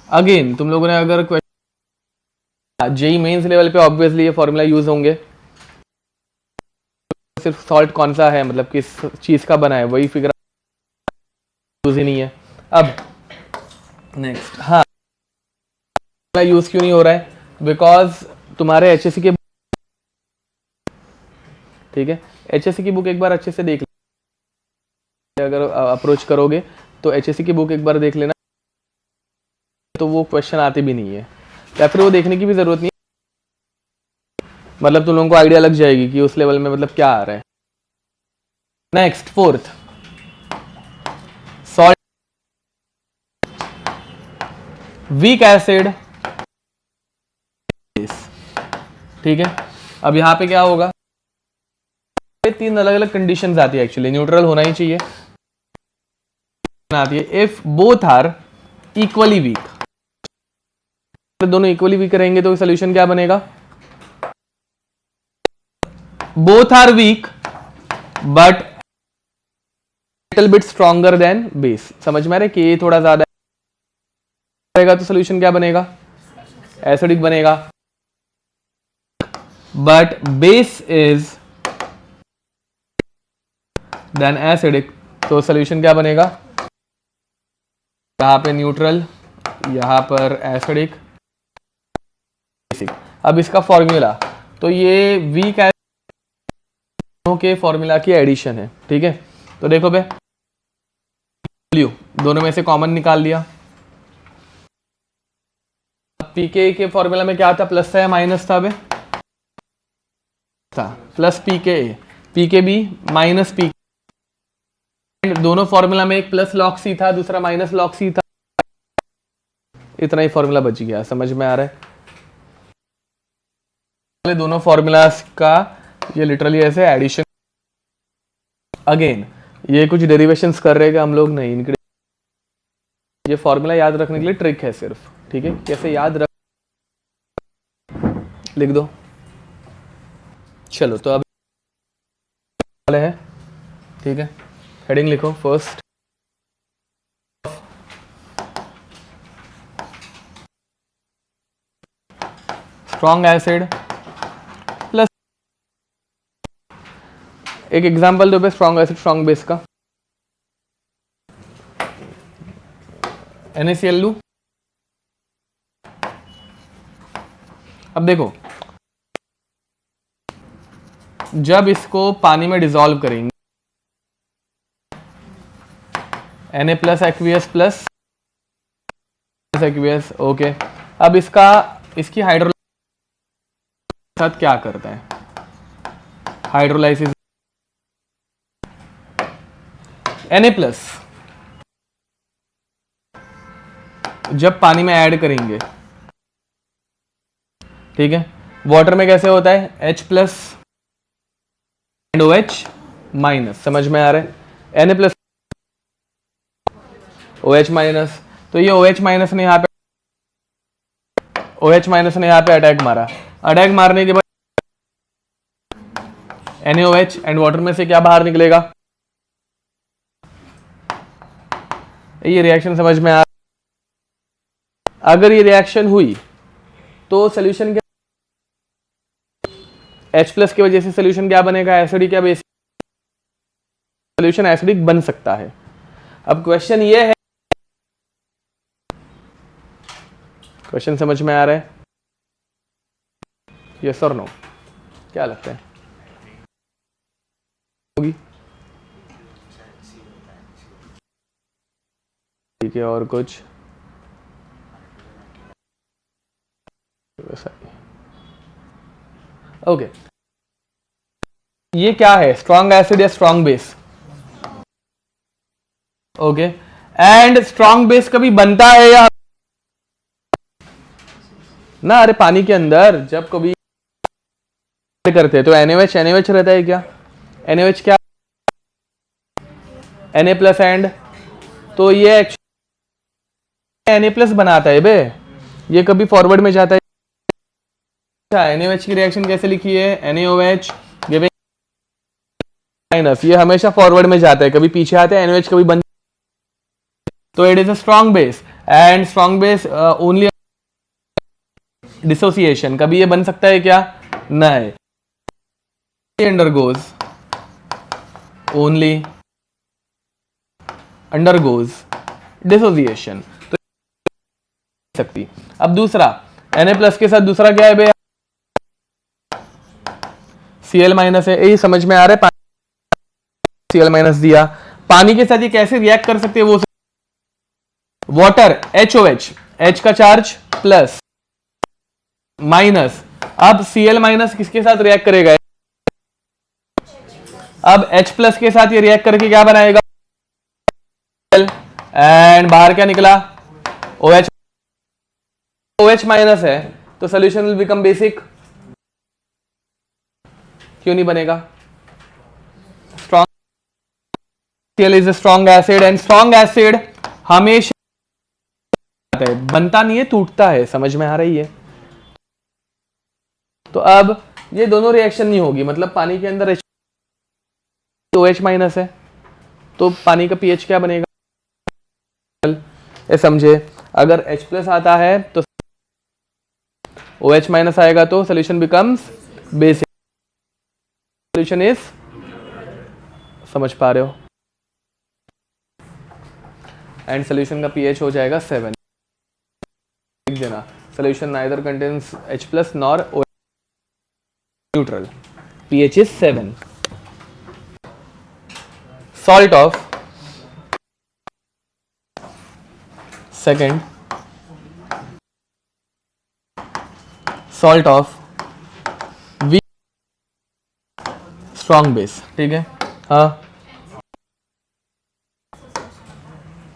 अगेन तुम लोगों ने अगर क्वेश्चन जेई मेंस लेवल पे ऑब्वियसली ये फॉर्मूला यूज होंगे। सिर्फ सॉल्ट कौन सा है, मतलब किस चीज का बना है, वही फिगर यूज ही नहीं है। अब नेक्स्ट, हाँ यूज क्यों नहीं हो रहा है, बिकॉज तुम्हारे एचएससी के, ठीक है, एचएससी की बुक एक बार अच्छे से देख लेना। अगर अप्रोच करोगे तो एचएससी की बुक एक बार देख लेना, तो वो क्वेश्चन आते भी नहीं है, या फिर वो देखने की भी जरूरत नहीं है, मतलब तुम लोगों को आइडिया लग जाएगी कि उस लेवल में मतलब क्या आ रहा है। Next, fourth, salt weak acid, ठीक है। अब यहां पे क्या होगा, तीन अलग अलग कंडीशंस आती है, एक्चुअली न्यूट्रल होना ही चाहिए, आती है if both are equally weak, दोनों इक्वली वीक रहेंगे तो सोल्यूशन क्या बनेगा, both are weak but little bit stronger than base. समझ में आ रहा है कि ये थोड़ा ज्यादा रहेगा तो सोल्यूशन क्या बनेगा, एसिडिक बनेगा, but base is than acidic, तो सोल्यूशन क्या बनेगा, यहां पे न्यूट्रल, यहां पर एसिडिक, बेसिक। अब इसका फॉर्मूला, तो ये वीक एसिड के फॉर्मूला की एडिशन है, ठीक है। तो देखो बे, दोनों में से कॉमन निकाल लिया। पीके के फॉर्मूला में क्या था, प्लस था या माइनस था बे, था प्लस पीके, पीके बी माइनस पी, दोनों फॉर्मूला में एक प्लस लॉग सी था, दूसरा माइनस लॉग सी था, इतना ही फॉर्मूला बच गया। समझ में आ रहा है, दोनों फॉर्मूलास का ये लिटरली ऐसे एडिशन, अगेन ये कुछ डेरिवेशंस कर रहे हैं हम लोग नहीं, इनके ये फॉर्मूला याद रखने के लिए ट्रिक है सिर्फ, ठीक है। कैसे याद रख, लिख दो, चलो। तो अब वाले है, ठीक है, हेडिंग लिखो, फर्स्ट स्ट्रॉन्ग एसिड प्लस, एक एग्जांपल दो पे स्ट्रॉन्ग एसिड स्ट्रॉन्ग बेस का, NaCl लूं। अब देखो, जब इसको पानी में डिसॉल्व करेंगे, Na plus aqueous plus aqueous, okay. अब इसकी हाइड्रोलाइसिस साथ क्या करता है, हाइड्रोलाइसिस Na प्लस जब पानी में ऐड करेंगे, ठीक है, वाटर में कैसे होता है, H plus and OH minus. समझ में आ रहा है, Na प्लस OH माइनस, तो ये OH माइनस ने यहाँ पे अटैक मारा, अटैक मारने के बाद NaOH एंड वाटर में से क्या बाहर निकलेगा, ये रिएक्शन समझ में अगर ये रिएक्शन हुई तो सोल्यूशन क्या, H प्लस की वजह से सोल्यूशन क्या बनेगा, एसिडिक या बेसिक, सोल्यूशन एसिडिक बन सकता है। अब क्वेश्चन ये है, क्वेश्चन समझ में आ रहा है, यस और नो, क्या लगता है होगी? ठीक है, और कुछ ओके ये क्या है, स्ट्रॉन्ग एसिड या strong base? Okay, and strong base कभी बनता है या ना? अरे पानी के अंदर जब कभी करते हैं तो NaOH NaOH रहता है क्या? NaOH क्या, Na प्लस एंड, तो ये Na प्लस बनाता है बे, ये कभी फॉरवर्ड में जाता है। अच्छा, NaOH की रिएक्शन कैसे लिखी है, NaOH गिविंग माइनस, ये हमेशा फॉरवर्ड में जाता है, कभी पीछे आता है, NaOH कभी बन, तो it is a strong base, and strong base only dissociation, कभी ये बन सकता है क्या, नहीं, अंडरगोज ओनली अंडरगोज डिसोसिएशन, तो सकती। अब दूसरा Na प्लस के साथ दूसरा क्या है बे, Cl माइनस है, यही समझ में आ रहा है, Cl माइनस दिया, पानी के साथ ये कैसे रिएक्ट कर सकते हैं, वो वाटर HOH, H का चार्ज प्लस माइनस, अब Cl माइनस किसके साथ रिएक्ट करेगा, अब H प्लस के साथ ये रिएक्ट करके क्या बनाएगा, एंड बाहर क्या निकला, OH, OH माइनस है, तो सोल्यूशन विल बिकम बेसिक, क्यों नहीं बनेगा, strong, Cl is a strong acid, and strong acid हमेशा बनता नहीं है, टूटता है, समझ में आ रही है? तो अब ये दोनों रिएक्शन नहीं होगी, मतलब पानी के अंदर OH माइनस है, तो पानी का pH क्या बनेगा, ये समझे, अगर H प्लस आता है तो OH माइनस आएगा, तो solution becomes basic, solution is, समझ पा रहे हो, एंड सोल्यूशन का pH हो जाएगा 7, लिख देना, solution neither contains H plus nor OH neutral, pH is 7, salt of second, salt of weak strong base, ठीक है,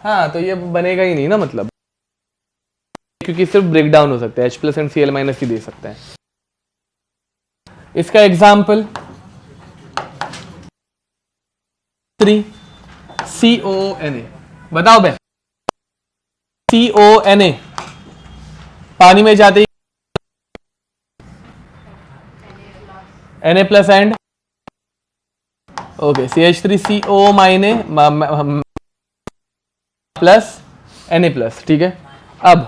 हाँ तो ये बनेगा ही नहीं ना, मतलब क्योंकि सिर्फ ब्रेक डाउन हो सकता है, H plus and Cl minus ही दे सकता है। इसका एग्जाम्पल 3 CONA, बताओ बे, CONA पानी में जाते ही Na plus and okay CH3CO माइने प्लस Na प्लस, ठीक है। अब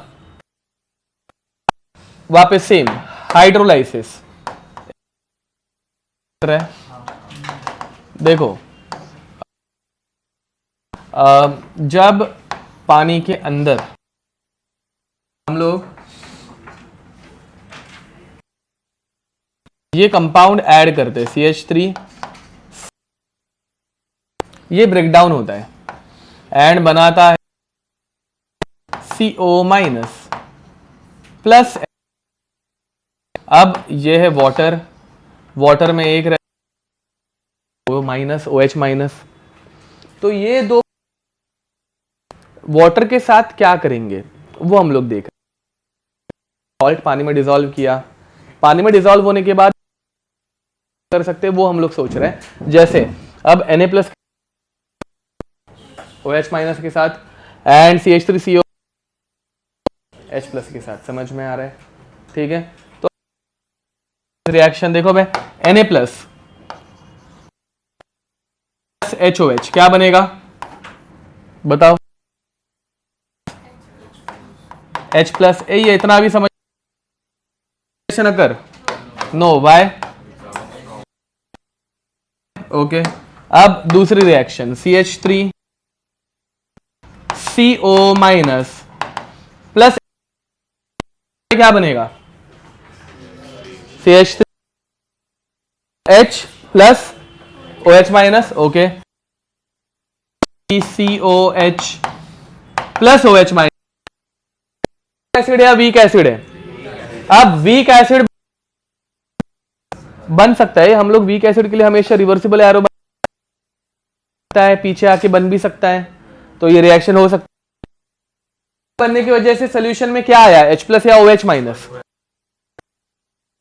वापस सेम हाइड्रोलाइसिस, देखो जब पानी के अंदर हम लोग ये कंपाउंड ऐड करते हैं CH3, ये ब्रेकडाउन होता है एंड बनाता है CO माइनस प्लस, अब ये है वाटर, वाटर में एक माइनस OH माइनस, तो ये दो वाटर के साथ क्या करेंगे वो हम लोग देख रहे हैं। सॉल्ट पानी में डिसॉल्व किया, पानी में डिसॉल्व होने के बाद कर सकते हैं वो हम लोग सोच रहे हैं, जैसे अब Na प्लस OH माइनस के साथ एंड CH3CO H प्लस के साथ, समझ में आ रहा है, ठीक है। तो रिएक्शन देखो भाई, Na प्लस HOH क्या बनेगा बताओ, H प्लस ए, ये इतना भी समझ न कर, नो वाई, ओके। अब दूसरी reaction CH3 CO minus plus क्या बनेगा, CH3 H plus OH minus, okay, COH plus OH minus. Acid या वीक एसिड है? अब वीक एसिड बन सकता है, हम लोग वीक एसिड के लिए हमेशा रिवर्सिबल एरो बनता है, पीछे आके बन भी सकता है, तो ये रिएक्शन हो सकता है। बनने की वजह से सोल्यूशन में क्या आया, H प्लस या OH minus.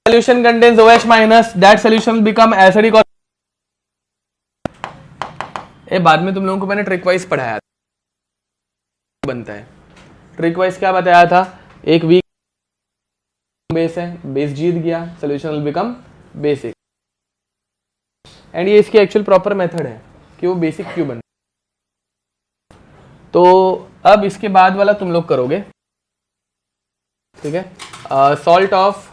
Solution contains OH minus, that solution will become acidic. और ये बाद में तुम लोगों को मैंने ट्रिक वाइज पढ़ाया बनता है। ट्रिक वाइज क्या बताया था, एक वीक बेस है, बेस जीत गया, solution will become basic. And ये इसकी एक्चुअल प्रॉपर मेथड है कि वो बेसिक क्यों बन। तो अब इसके बाद वाला तुम लोग करोगे, ठीक है। Salt of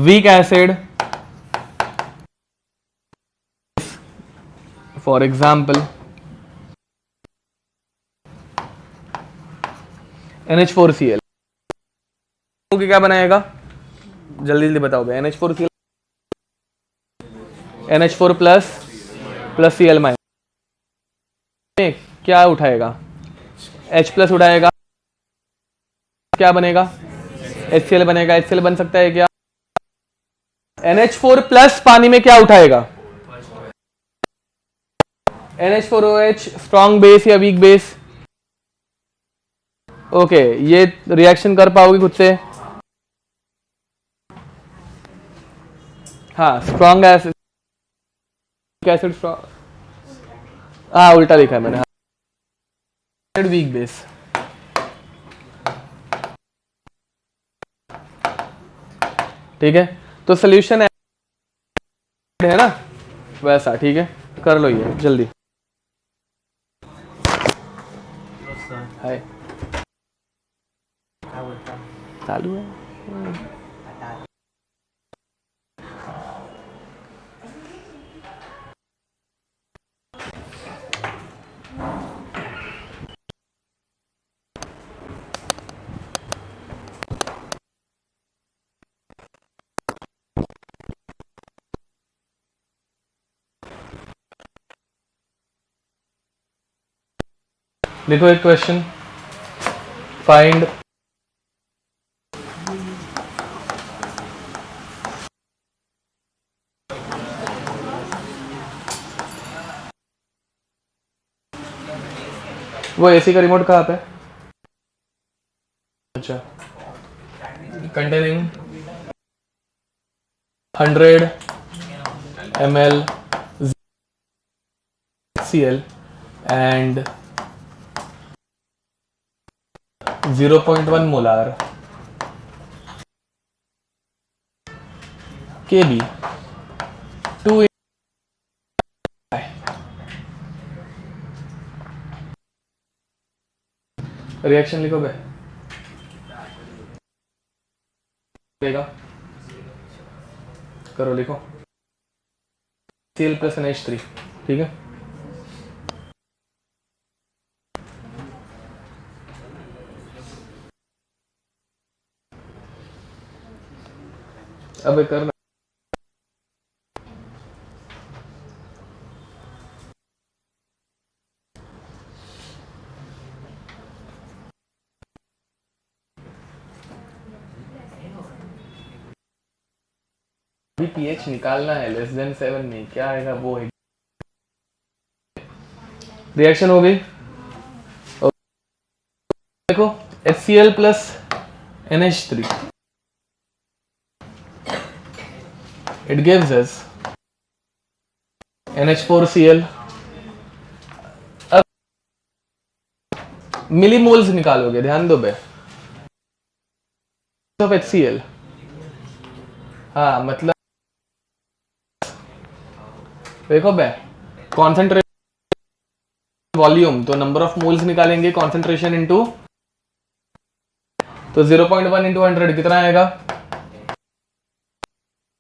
weak acid, for example NH4Cl, क्या बनाएगा, जल्दी जल्दी बताओ भाई। NH4Cl, NH4 plus plus Cl minus, क्या उठाएगा, H प्लस उठाएगा, क्या बनेगा, HCl बनेगा। HCl बन सकता है क्या, NH4 प्लस पानी में क्या उठाएगा, NH4OH, स्ट्रॉन्ग बेस या वीक बेस, ओके। ये रिएक्शन कर पाओगे खुद से, हाँ, स्ट्रॉन्ग एसिड, स्ट्रॉन्ग, हाँ उल्टा लिखा है मैंने, हाँ, वीक बेस, ठीक है। तो सोल्यूशन है ना वैसा, ठीक है, कर लो ये जल्दी। हाय, चालू है। देखो एक क्वेश्चन, फाइंड वो एसी का रिमोट कहाँ पे, अच्छा, containing 100 ml Cl and 0.1 molar Kb 2 reaction लिखो बे, देगा करो, लिखो Cl प्लस NH3, ठीक है। अब करना, pH निकालना है, लेस देन 7 में क्या आएगा वो है। रिएक्शन हो गई, देखो HCl plus NH3, it gives us NH4Cl। अब मिलीमोल्स निकालोगे, ध्यान दो बे, ऑफ HCl, हाँ मतलब देखो बे, कॉन्सेंट्रेशन वॉल्यूम, तो नंबर ऑफ मोल्स निकालेंगे, कॉन्सेंट्रेशन इनटू, तो 0.1 इंटू 100 कितना आएगा,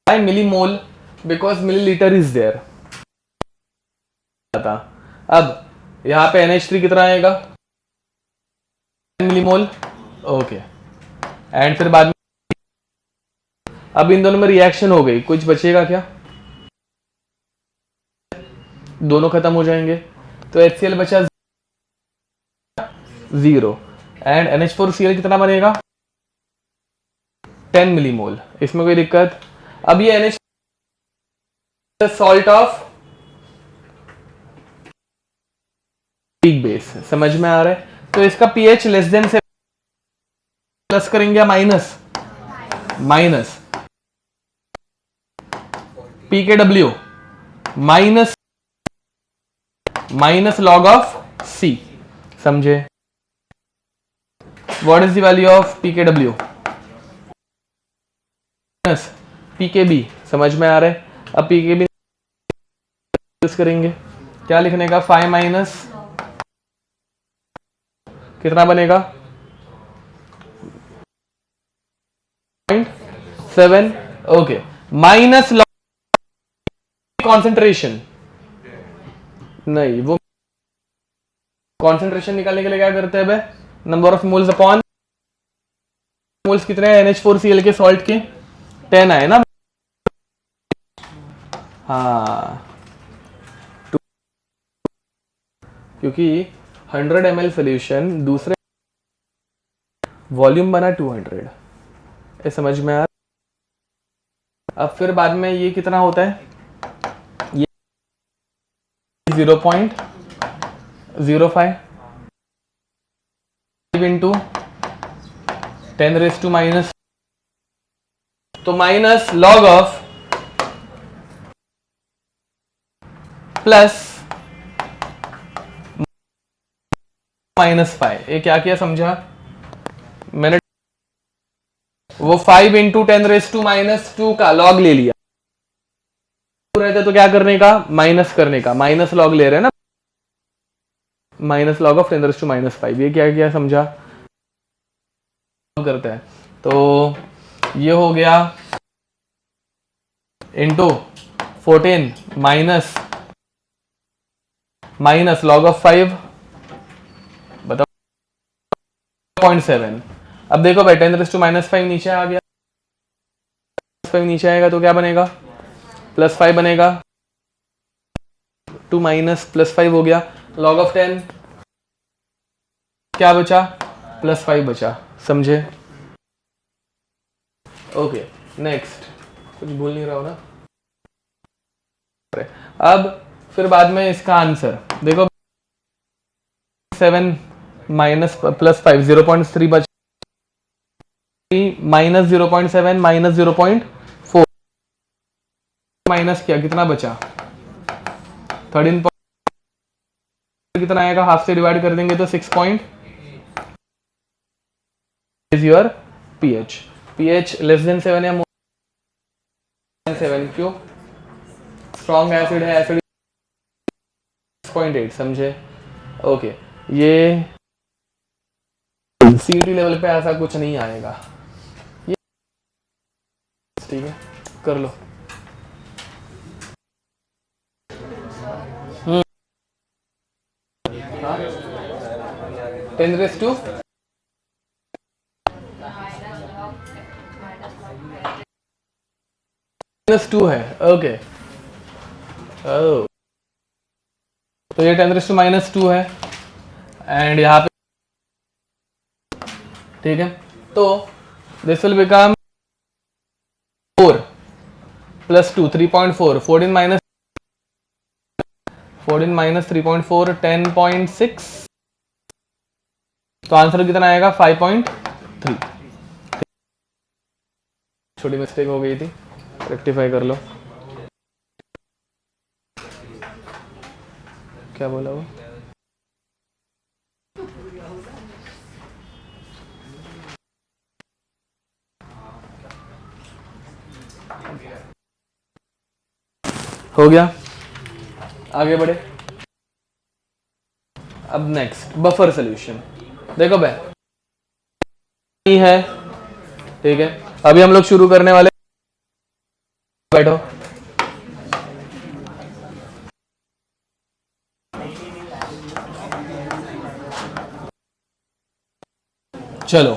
मिली मोल, बिकॉज मिलीलीटर इज देयर। अब यहां पे NH3 कितना आएगा, 10 मिलीमोल, ओके। एंड फिर बाद में अब इन दोनों में रिएक्शन हो गई, कुछ बचेगा क्या, दोनों खत्म हो जाएंगे, तो HCl बचा 0 एंड NH4Cl कितना बनेगा, 10 मिलीमोल, इसमें कोई दिक्कत। अब ये NH salt of weak base, समझ में आ रहा है। तो इसका pH लेस देन से प्लस करेंगे या minus, minus pKw minus minus log of C, समझे। What is the value of pKw, minus pKb, समझ में आ रहा है। अब pKb यूज करेंगे, क्या लिखने का, 5 माइनस कितना बनेगा 0.7, ओके, माइनस कॉन्सेंट्रेशन, नहीं वो कॉन्सेंट्रेशन निकालने के लिए क्या करते हैं, number of moles upon moles कितने हैं NH4Cl के सॉल्ट के, 10 आए ना, हाँ, क्योंकि 100 ml सोल्यूशन दूसरे वॉल्यूम बना 200, ये समझ में आ। अब फिर बाद में ये कितना होता है, ये 0.05 इंटू 10⁻⁻, तो माइनस लॉग ऑफ प्लस -5, ये क्या किया समझा मैंने, वो 5 इंटू 10⁻⁻² का लॉग ले लिया, रहते तो क्या करने का, माइनस करने का, माइनस लॉग ले रहे हैं ना, माइनस लॉग ऑफ 10⁻⁵, ये क्या किया समझा, करते हैं। तो ये हो गया into 14 minus minus log of 5, बताओ 0.7। अब देखो भाई 10⁻⁻5 नीचे आ गया, 5 नीचे आएगा तो क्या बनेगा, +5 बनेगा, 2 माइनस +5 हो गया, लॉग ऑफ 10 क्या बचा, +5 बचा, समझे। ओके नेक्स्ट, कुछ भूल नहीं रहा हो ना। अब फिर बाद में इसका आंसर देखो, 7 माइनस +5 0.3 बचा, माइनस 0.7 माइनस 0.4 माइनस किया, कितना बचा 13, कितना आएगा, हाफ से डिवाइड कर देंगे तो 6 is your pH, pH less than 7 या मोर देन 7, क्यों, स्ट्रॉन्ग एसिड है, एसिड 6.8, समझे। ओके ये CET लेवल पे ऐसा कुछ नहीं आएगा, ये ठीक है, कर लो। 10⁻² -2 है, ओके, तो ये 10⁻² है एंड यहाँ पे, ठीक है, तो दिस विल बिकम 4 + 2 3.4, 14 माइनस 3.4 10.6, तो आंसर कितना आएगा 5.3। छोटी मिस्टेक हो गई थी, रेक्टिफाई कर लो। क्या बोला वो, हो गया। आगे बढ़े। अब नेक्स्ट बफर सोल्यूशन। देखो भाई है, ठीक है, अभी हम लोग शुरू करने वाले। बैठो। चलो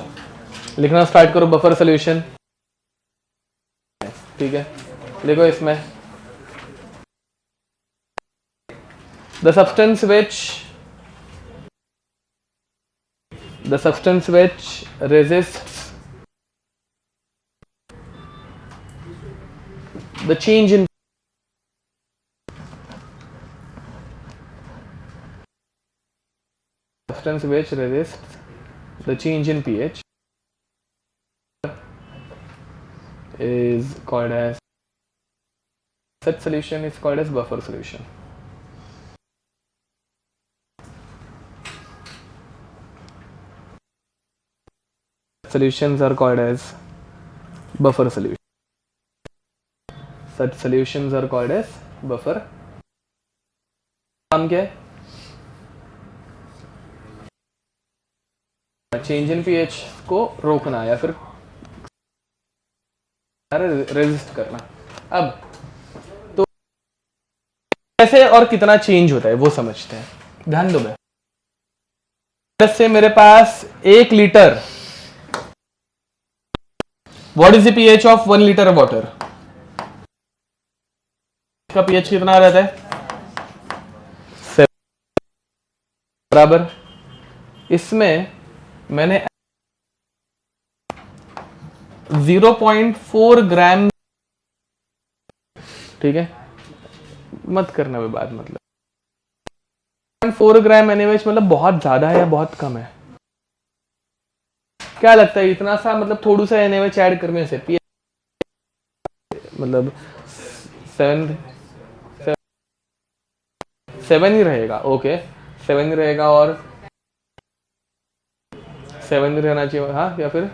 लिखना स्टार्ट करो बफर सोल्यूशन। ठीक है, देखो इसमें the substance which resists the change in substance which resists the change in pH is called as, such solution is called as buffer solution. Solutions are called as buffer solution. Such solutions are called as buffer. काम क्या है? चेंज इन पीएच को रोकना या फिर रेजिस्ट करना। अब तो कैसे और कितना चेंज होता है वो समझते हैं, ध्यान दो। से मेरे पास 1 litre, what is the pH of 1 litre water? इसका पीएच कितना रहता है? 7 बराबर। इसमें मैंने 0.4 ग्राम, ठीक है, मत करना वे बात, मतलब 0.4 ग्राम NaOH मतलब बहुत ज्यादा है या बहुत कम है? क्या लगता है इतना सा, मतलब थोड़ा सा NaOH ऐड करने से पीएच मतलब 7 ही रहेगा। ओके 7 ही रहेगा और 7 ही रहना चाहिए, हाँ, या फिर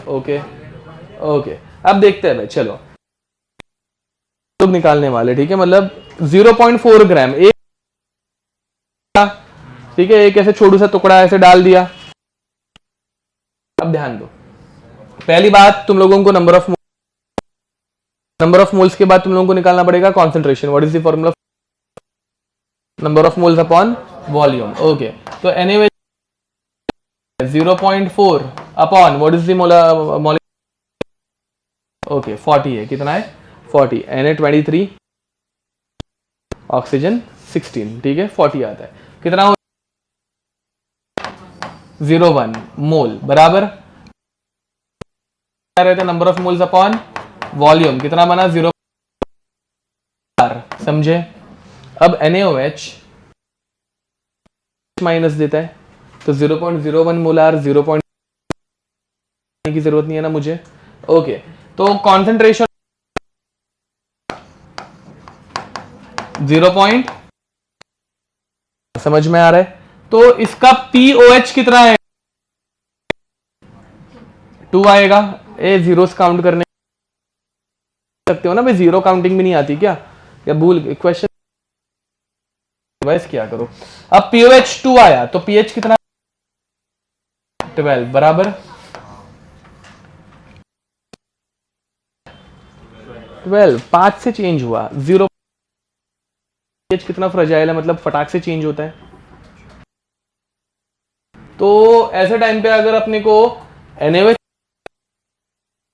ओके ओके। अब देखते हैं भाई, चलो लोग निकालने वाले, ठीक है, मतलब 0.4 ग्राम एक, ठीक है, एक ऐसे छोटू सा टुकड़ा ऐसे डाल दिया। अब ध्यान दो, पहली बात तुम लोगों को नंबर ऑफ मोल्स के बाद तुम लोगों को निकालना पड़ेगा concentration. What is the formula? Number of moles upon volume. Okay, तो NaOH 0.4 upon what is the mole, okay 40 है, कितना है? 40। Na23, ऑक्सीजन 16, ठीक है, 40 आता है। कितना हो? 0.1 मोल बराबर क्या रहता है? Number of moles upon volume. कितना बना? 0, समझे? अब NaOH माइनस देता है तो 0.01 मोलार, 0. की जरूरत नहीं है ना मुझे। ओके, तो कॉन्सेंट्रेशन 0. समझ में आ रहा है? तो इसका POH कितना है? 2 आएगा। ए जीरोस काउंट करने सकते हो ना भाई, जीरो काउंटिंग भी नहीं आती क्या? या भूल क्वेश्चन रिवाइज किया करो। अब POH 2 आया तो pH कितना? 12 बराबर 12, 5 से चेंज हुआ। 0 pH कितना फ्रेजाइल है, मतलब फटाक से चेंज होता है। तो ऐसे टाइम पे अगर अपने को NaOH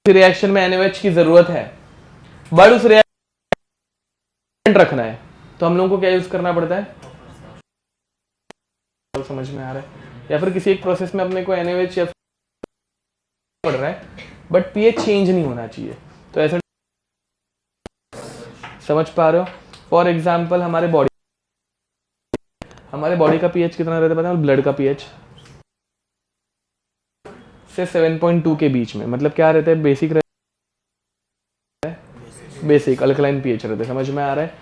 रिएक्शन में NaOH की जरूरत है बट उस रिएक्शन रखना है तो हम लोगों को क्या यूज करना पड़ता है? समझ में आ रहा है? या फिर किसी एक प्रोसेस में अपने को NaOH या पड़ रहा है बट pH चेंज नहीं होना चाहिए, तो ऐसा समझ पा रहे हो? फॉर एग्जाम्पल हमारे बॉडी का pH कितना रहता है पता है? ब्लड का pH से 7.2 के बीच में, मतलब क्या रहता है? बेसिक रहता है, बेसिक अल्कलाइन pH रहता है। समझ में आ रहा है?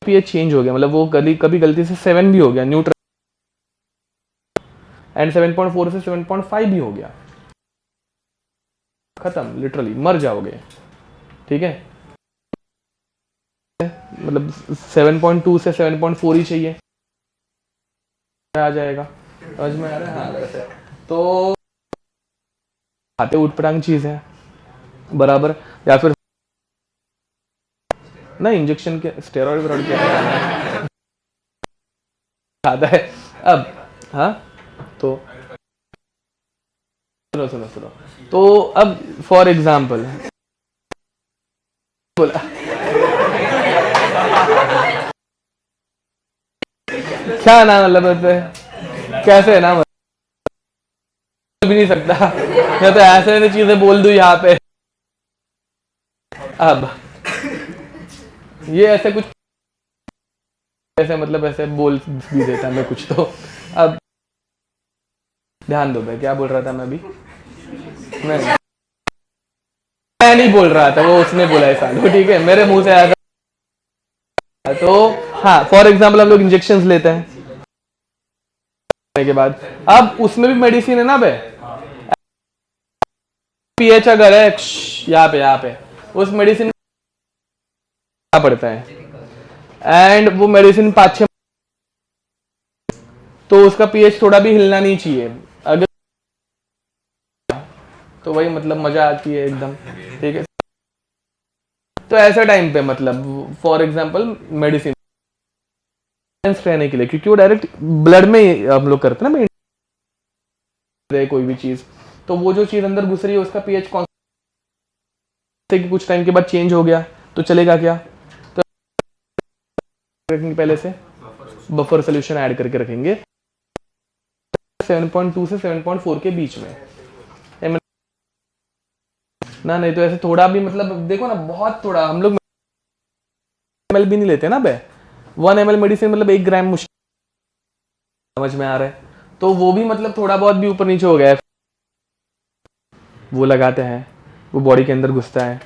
pH चेंज हो गया, मतलब वो कभी गलती से 7 भी हो गया न्यूट्रल, एंड 7.4 से 7.5 भी हो गया, खत्म, लिटरली मर जाओगे, ठीक है? मतलब 7.2 से 7.4 ही चाहिए, आ जाएगा। समझ में आ रहा है? हाँ वैसे तो खाते उठपटांग चीज है बराबर, या फिर ना इंजेक्शन के स्टेरॉइड वेरॉइड क्या खाता है अब। हाँ तो सुनो सुनो सुनो, तो अब फॉर एग्जाम्पल बोला क्या ना मतलब कैसे है ना, बोल भी नहीं सकता या तो ऐसे ऐसे चीजें बोल दूं यहाँ पे। अब ये ऐसे कुछ ऐसे मतलब ऐसे बोल भी देता मैं कुछ तो। अब ध्यान दो भाई, क्या बोल रहा था मैं अभी? मैं नहीं बोल रहा था, वो उसने बोला है सालो, ठीक है, मेरे मुंह से आया था। तो हाँ फॉर एग्जाम्पल हम लोग इंजेक्शन लेते हैं के बाद, अब उसमें भी मेडिसिन है ना बे, पीएच अगर है यहाँ पे उस मेडिसिन पड़ता है एंड वो मेडिसिन 5-6, तो उसका पीएच थोड़ा भी हिलना नहीं चाहिए, अगर तो वही मतलब मजा आती है एकदम, ठीक है। तो ऐसे टाइम पे मतलब फॉर एग्जांपल मेडिसिन रहने के लिए, क्योंकि वो डायरेक्ट ब्लड में हम लोग करते हैं ना कोई भी चीज, तो वो जो चीज अंदर घुस रही है उसका पीएच कौन से कुछ टाइम के बाद चेंज हो गया तो चलेगा क्या? तो पहले से बफर सोल्यूशन ऐड करके रखेंगे 7.2 से 7.4 के बीच में ना, नहीं तो ऐसे थोड़ा भी मतलब देखो ना, बहुत थोड़ा हम लोग ml भी नहीं लेते ना बे, 1 ml मेडिसिन मतलब 1 ग्राम मुश्किल, समझ में आ रहा है? तो वो भी मतलब थोड़ा बहुत भी ऊपर नीचे हो गया है, वो लगाते हैं, वो बॉडी के अंदर घुसता है,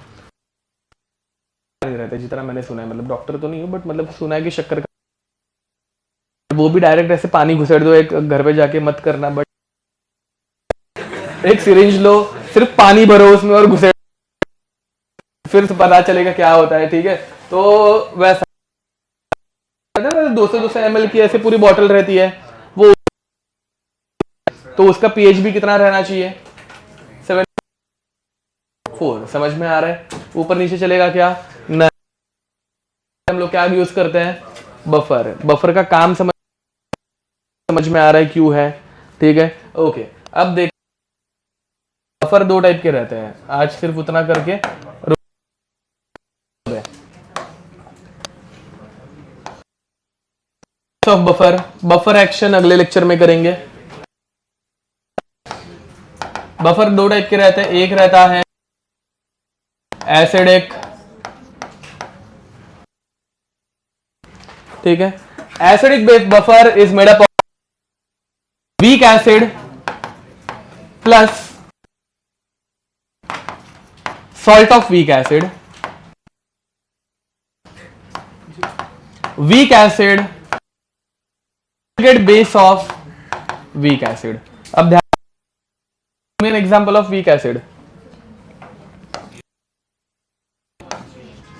नहीं रहता जितना मैंने सुना है, मतलब डॉक्टर तो नहीं हूँ बट मतलब सुना है कि शक्कर का वो भी डायरेक्ट ऐसे पानी घुसेड़ दो, एक घर पे जाके मत करना, बट एक सिरिंज लो, सिर्फ पानी भरो उसमें और घुसेड़, फिर पता चलेगा क्या होता है, ठीक है। तो वैसा 200 ml की ऐसे पूरी बॉटल रहती है वो, तो उसका पीएच भी कितना रहना चाहिए? 7.4, समझ में आ रहा है? ऊपर नीचे चलेगा क्या? नहीं, हम लोग क्या यूज करते हैं? बफर। बफर का काम समझ में आ रहा है क्यों है, ठीक है, ओके। अब देख बफर 2 टाइप के रहते हैं, आज सिर्फ उतना करके बफर, बफर एक्शन अगले लेक्चर में करेंगे। बफर 2 टाइप के रहते हैं, एक रहता है एसिडिक, ठीक है, acidic base buffer is made up of weak acid plus salt of weak acid, weak acid get base of weak acid। अब ध्यान, main example of weak acid,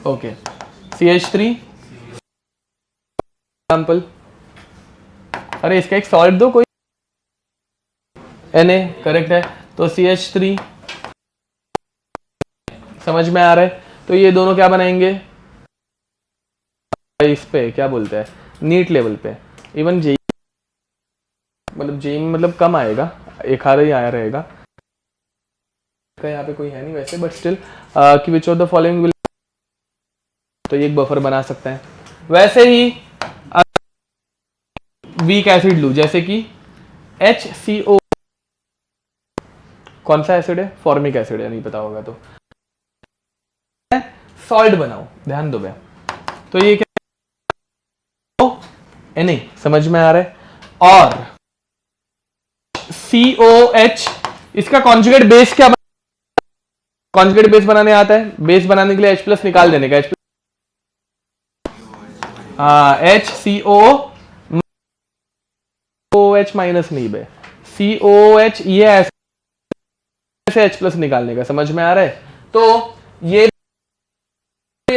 okay, CH3 example, अरे इसका एक सॉल्ट दो कोई, Na करेक्ट है, तो CH3, समझ में आ रहा है? तो ये दोनों क्या बनाएंगे इस पे, क्या बोलते हैं, नीट लेवल पे, इवन जेई मतलब जेई में मतलब कम आएगा, एक हार ही आया रहेगा, यहाँ पे कोई है नहीं वैसे, बट स्टिल कि which of the following will, तो ये एक बफर बना सकते हैं। वैसे ही वीक एसिड लू, जैसे कि HCO, कौन सा एसिड है? फॉर्मिक एसिड है, नहीं पता होगा तो सॉल्ट बनाओ, ध्यान दो भैया, तो ये क्या नहीं समझ में आ रहा है? और COH, इसका कॉन्जुगेट बेस क्या, कॉन्जुगेट बेस बनाने आता है, बेस बनाने के लिए H+ निकाल देने का, HCO OH माइनस नहीं बे, COH ये ऐसे H+ निकालने का, समझ में आ रहा है? तो ये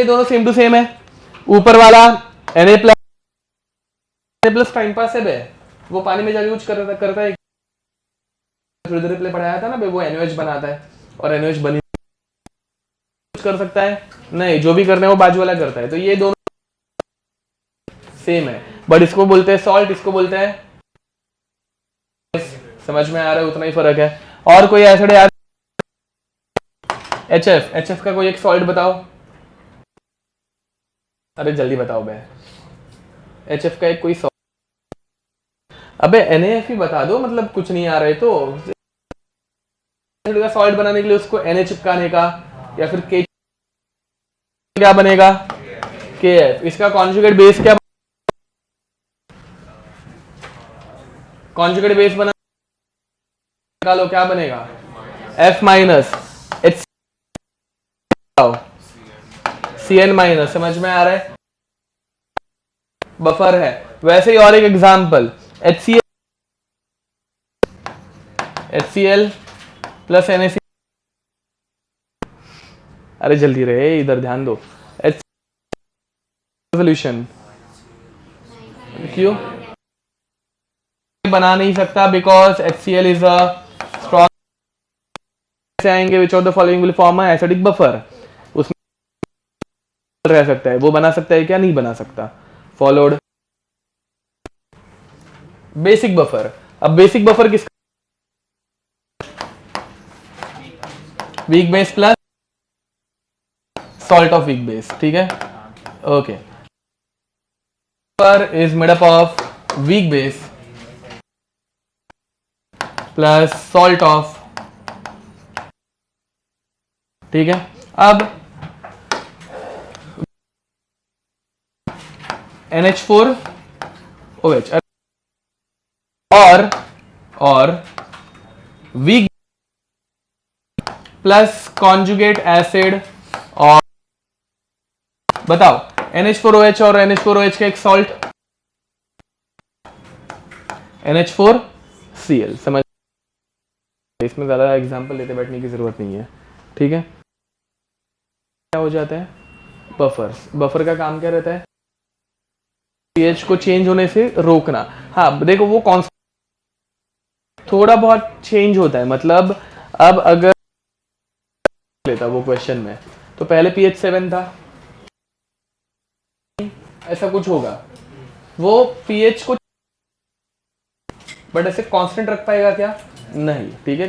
दोनों सेम टू सेम है, ऊपर वाला Na+ टाइम पास है बे, वो पानी में जाके कुछ करता है। थोड़ी देर पहले पढ़ाया था ना बे, वो NaOH बनाता है और NaOH बनी कुछ कर सकता है नहीं, जो भी करना है वो बाजू वाला करता है। तो ये दोनों सेम है, बट इसको बोलते हैं सॉल्ट, इसको बोलते हैं, समझ में आ रहा है, उतना ही फर्क है। और कोई एसिड यार, HF का कोई एक सॉल्ट बताओ, अरे जल्दी बताओ बे, HF का एक कोई सॉल्ट। अबे NaF ही बता दो, मतलब कुछ नहीं आ रहा है तो का सॉल्ट बनाने के लिए उसको Na चिपकाने का, या फिर K क्या बनेगा, KF। इसका कॉन्जुगेट बेस क्या, कॉन्जुगेट बेस बना निकालो, क्या बनेगा, F- CN-। समझ में आ रहा है, बफर है। वैसे ही और एक एग्जांपल, HCl प्लस NaC, अरे जल्दी रहे, इधर ध्यान दो। सोल्यूशन क्यों बना नहीं सकता, because HCl is a strong, से आएंगे which of the following will form a acidic buffer, उसमें रह सकता है, वो बना सकता है क्या, नहीं बना सकता। Followed basic buffer. अब बेसिक बफर किसका, weak base plus salt of week base, ठीक है, okay. Buffer is made up of weak base plus salt of, ठीक है। अब NH4OH और वीक प्लस कॉन्जुगेट एसिड, और बताओ NH4OH और NH4OH का एक सॉल्ट NH4Cl। समझ, इसमें ज्यादा एग्जांपल लेते बैठने की जरूरत नहीं है, ठीक है। क्या हो जाता है, बफर का काम क्या रहता है, pH को चेंज होने से रोकना। हाँ देखो, वो कांस्टेंट थोड़ा बहुत चेंज होता है, मतलब अब अगर लेता वो क्वेश्चन में, तो पहले pH 7 था, ऐसा कुछ होगा, वो pH को बट ऐसे कांस्टेंट रख पाएगा क्या, नहीं, ठीक है,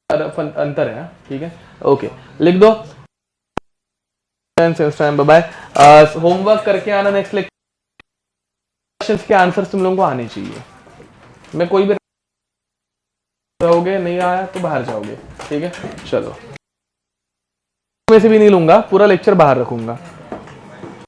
अंतर है, ठीक है, ओके, लिख दो। बाय, होमवर्क करके आना, नेक्स्ट लेक्चर क्वेश्चंस के आंसर्स तुम लोगों को आने चाहिए। मैं कोई भी रहोगे, नहीं आया तो बाहर जाओगे, ठीक है, चलो, में से भी नहीं लूंगा, पूरा लेक्चर बाहर रखूंगा।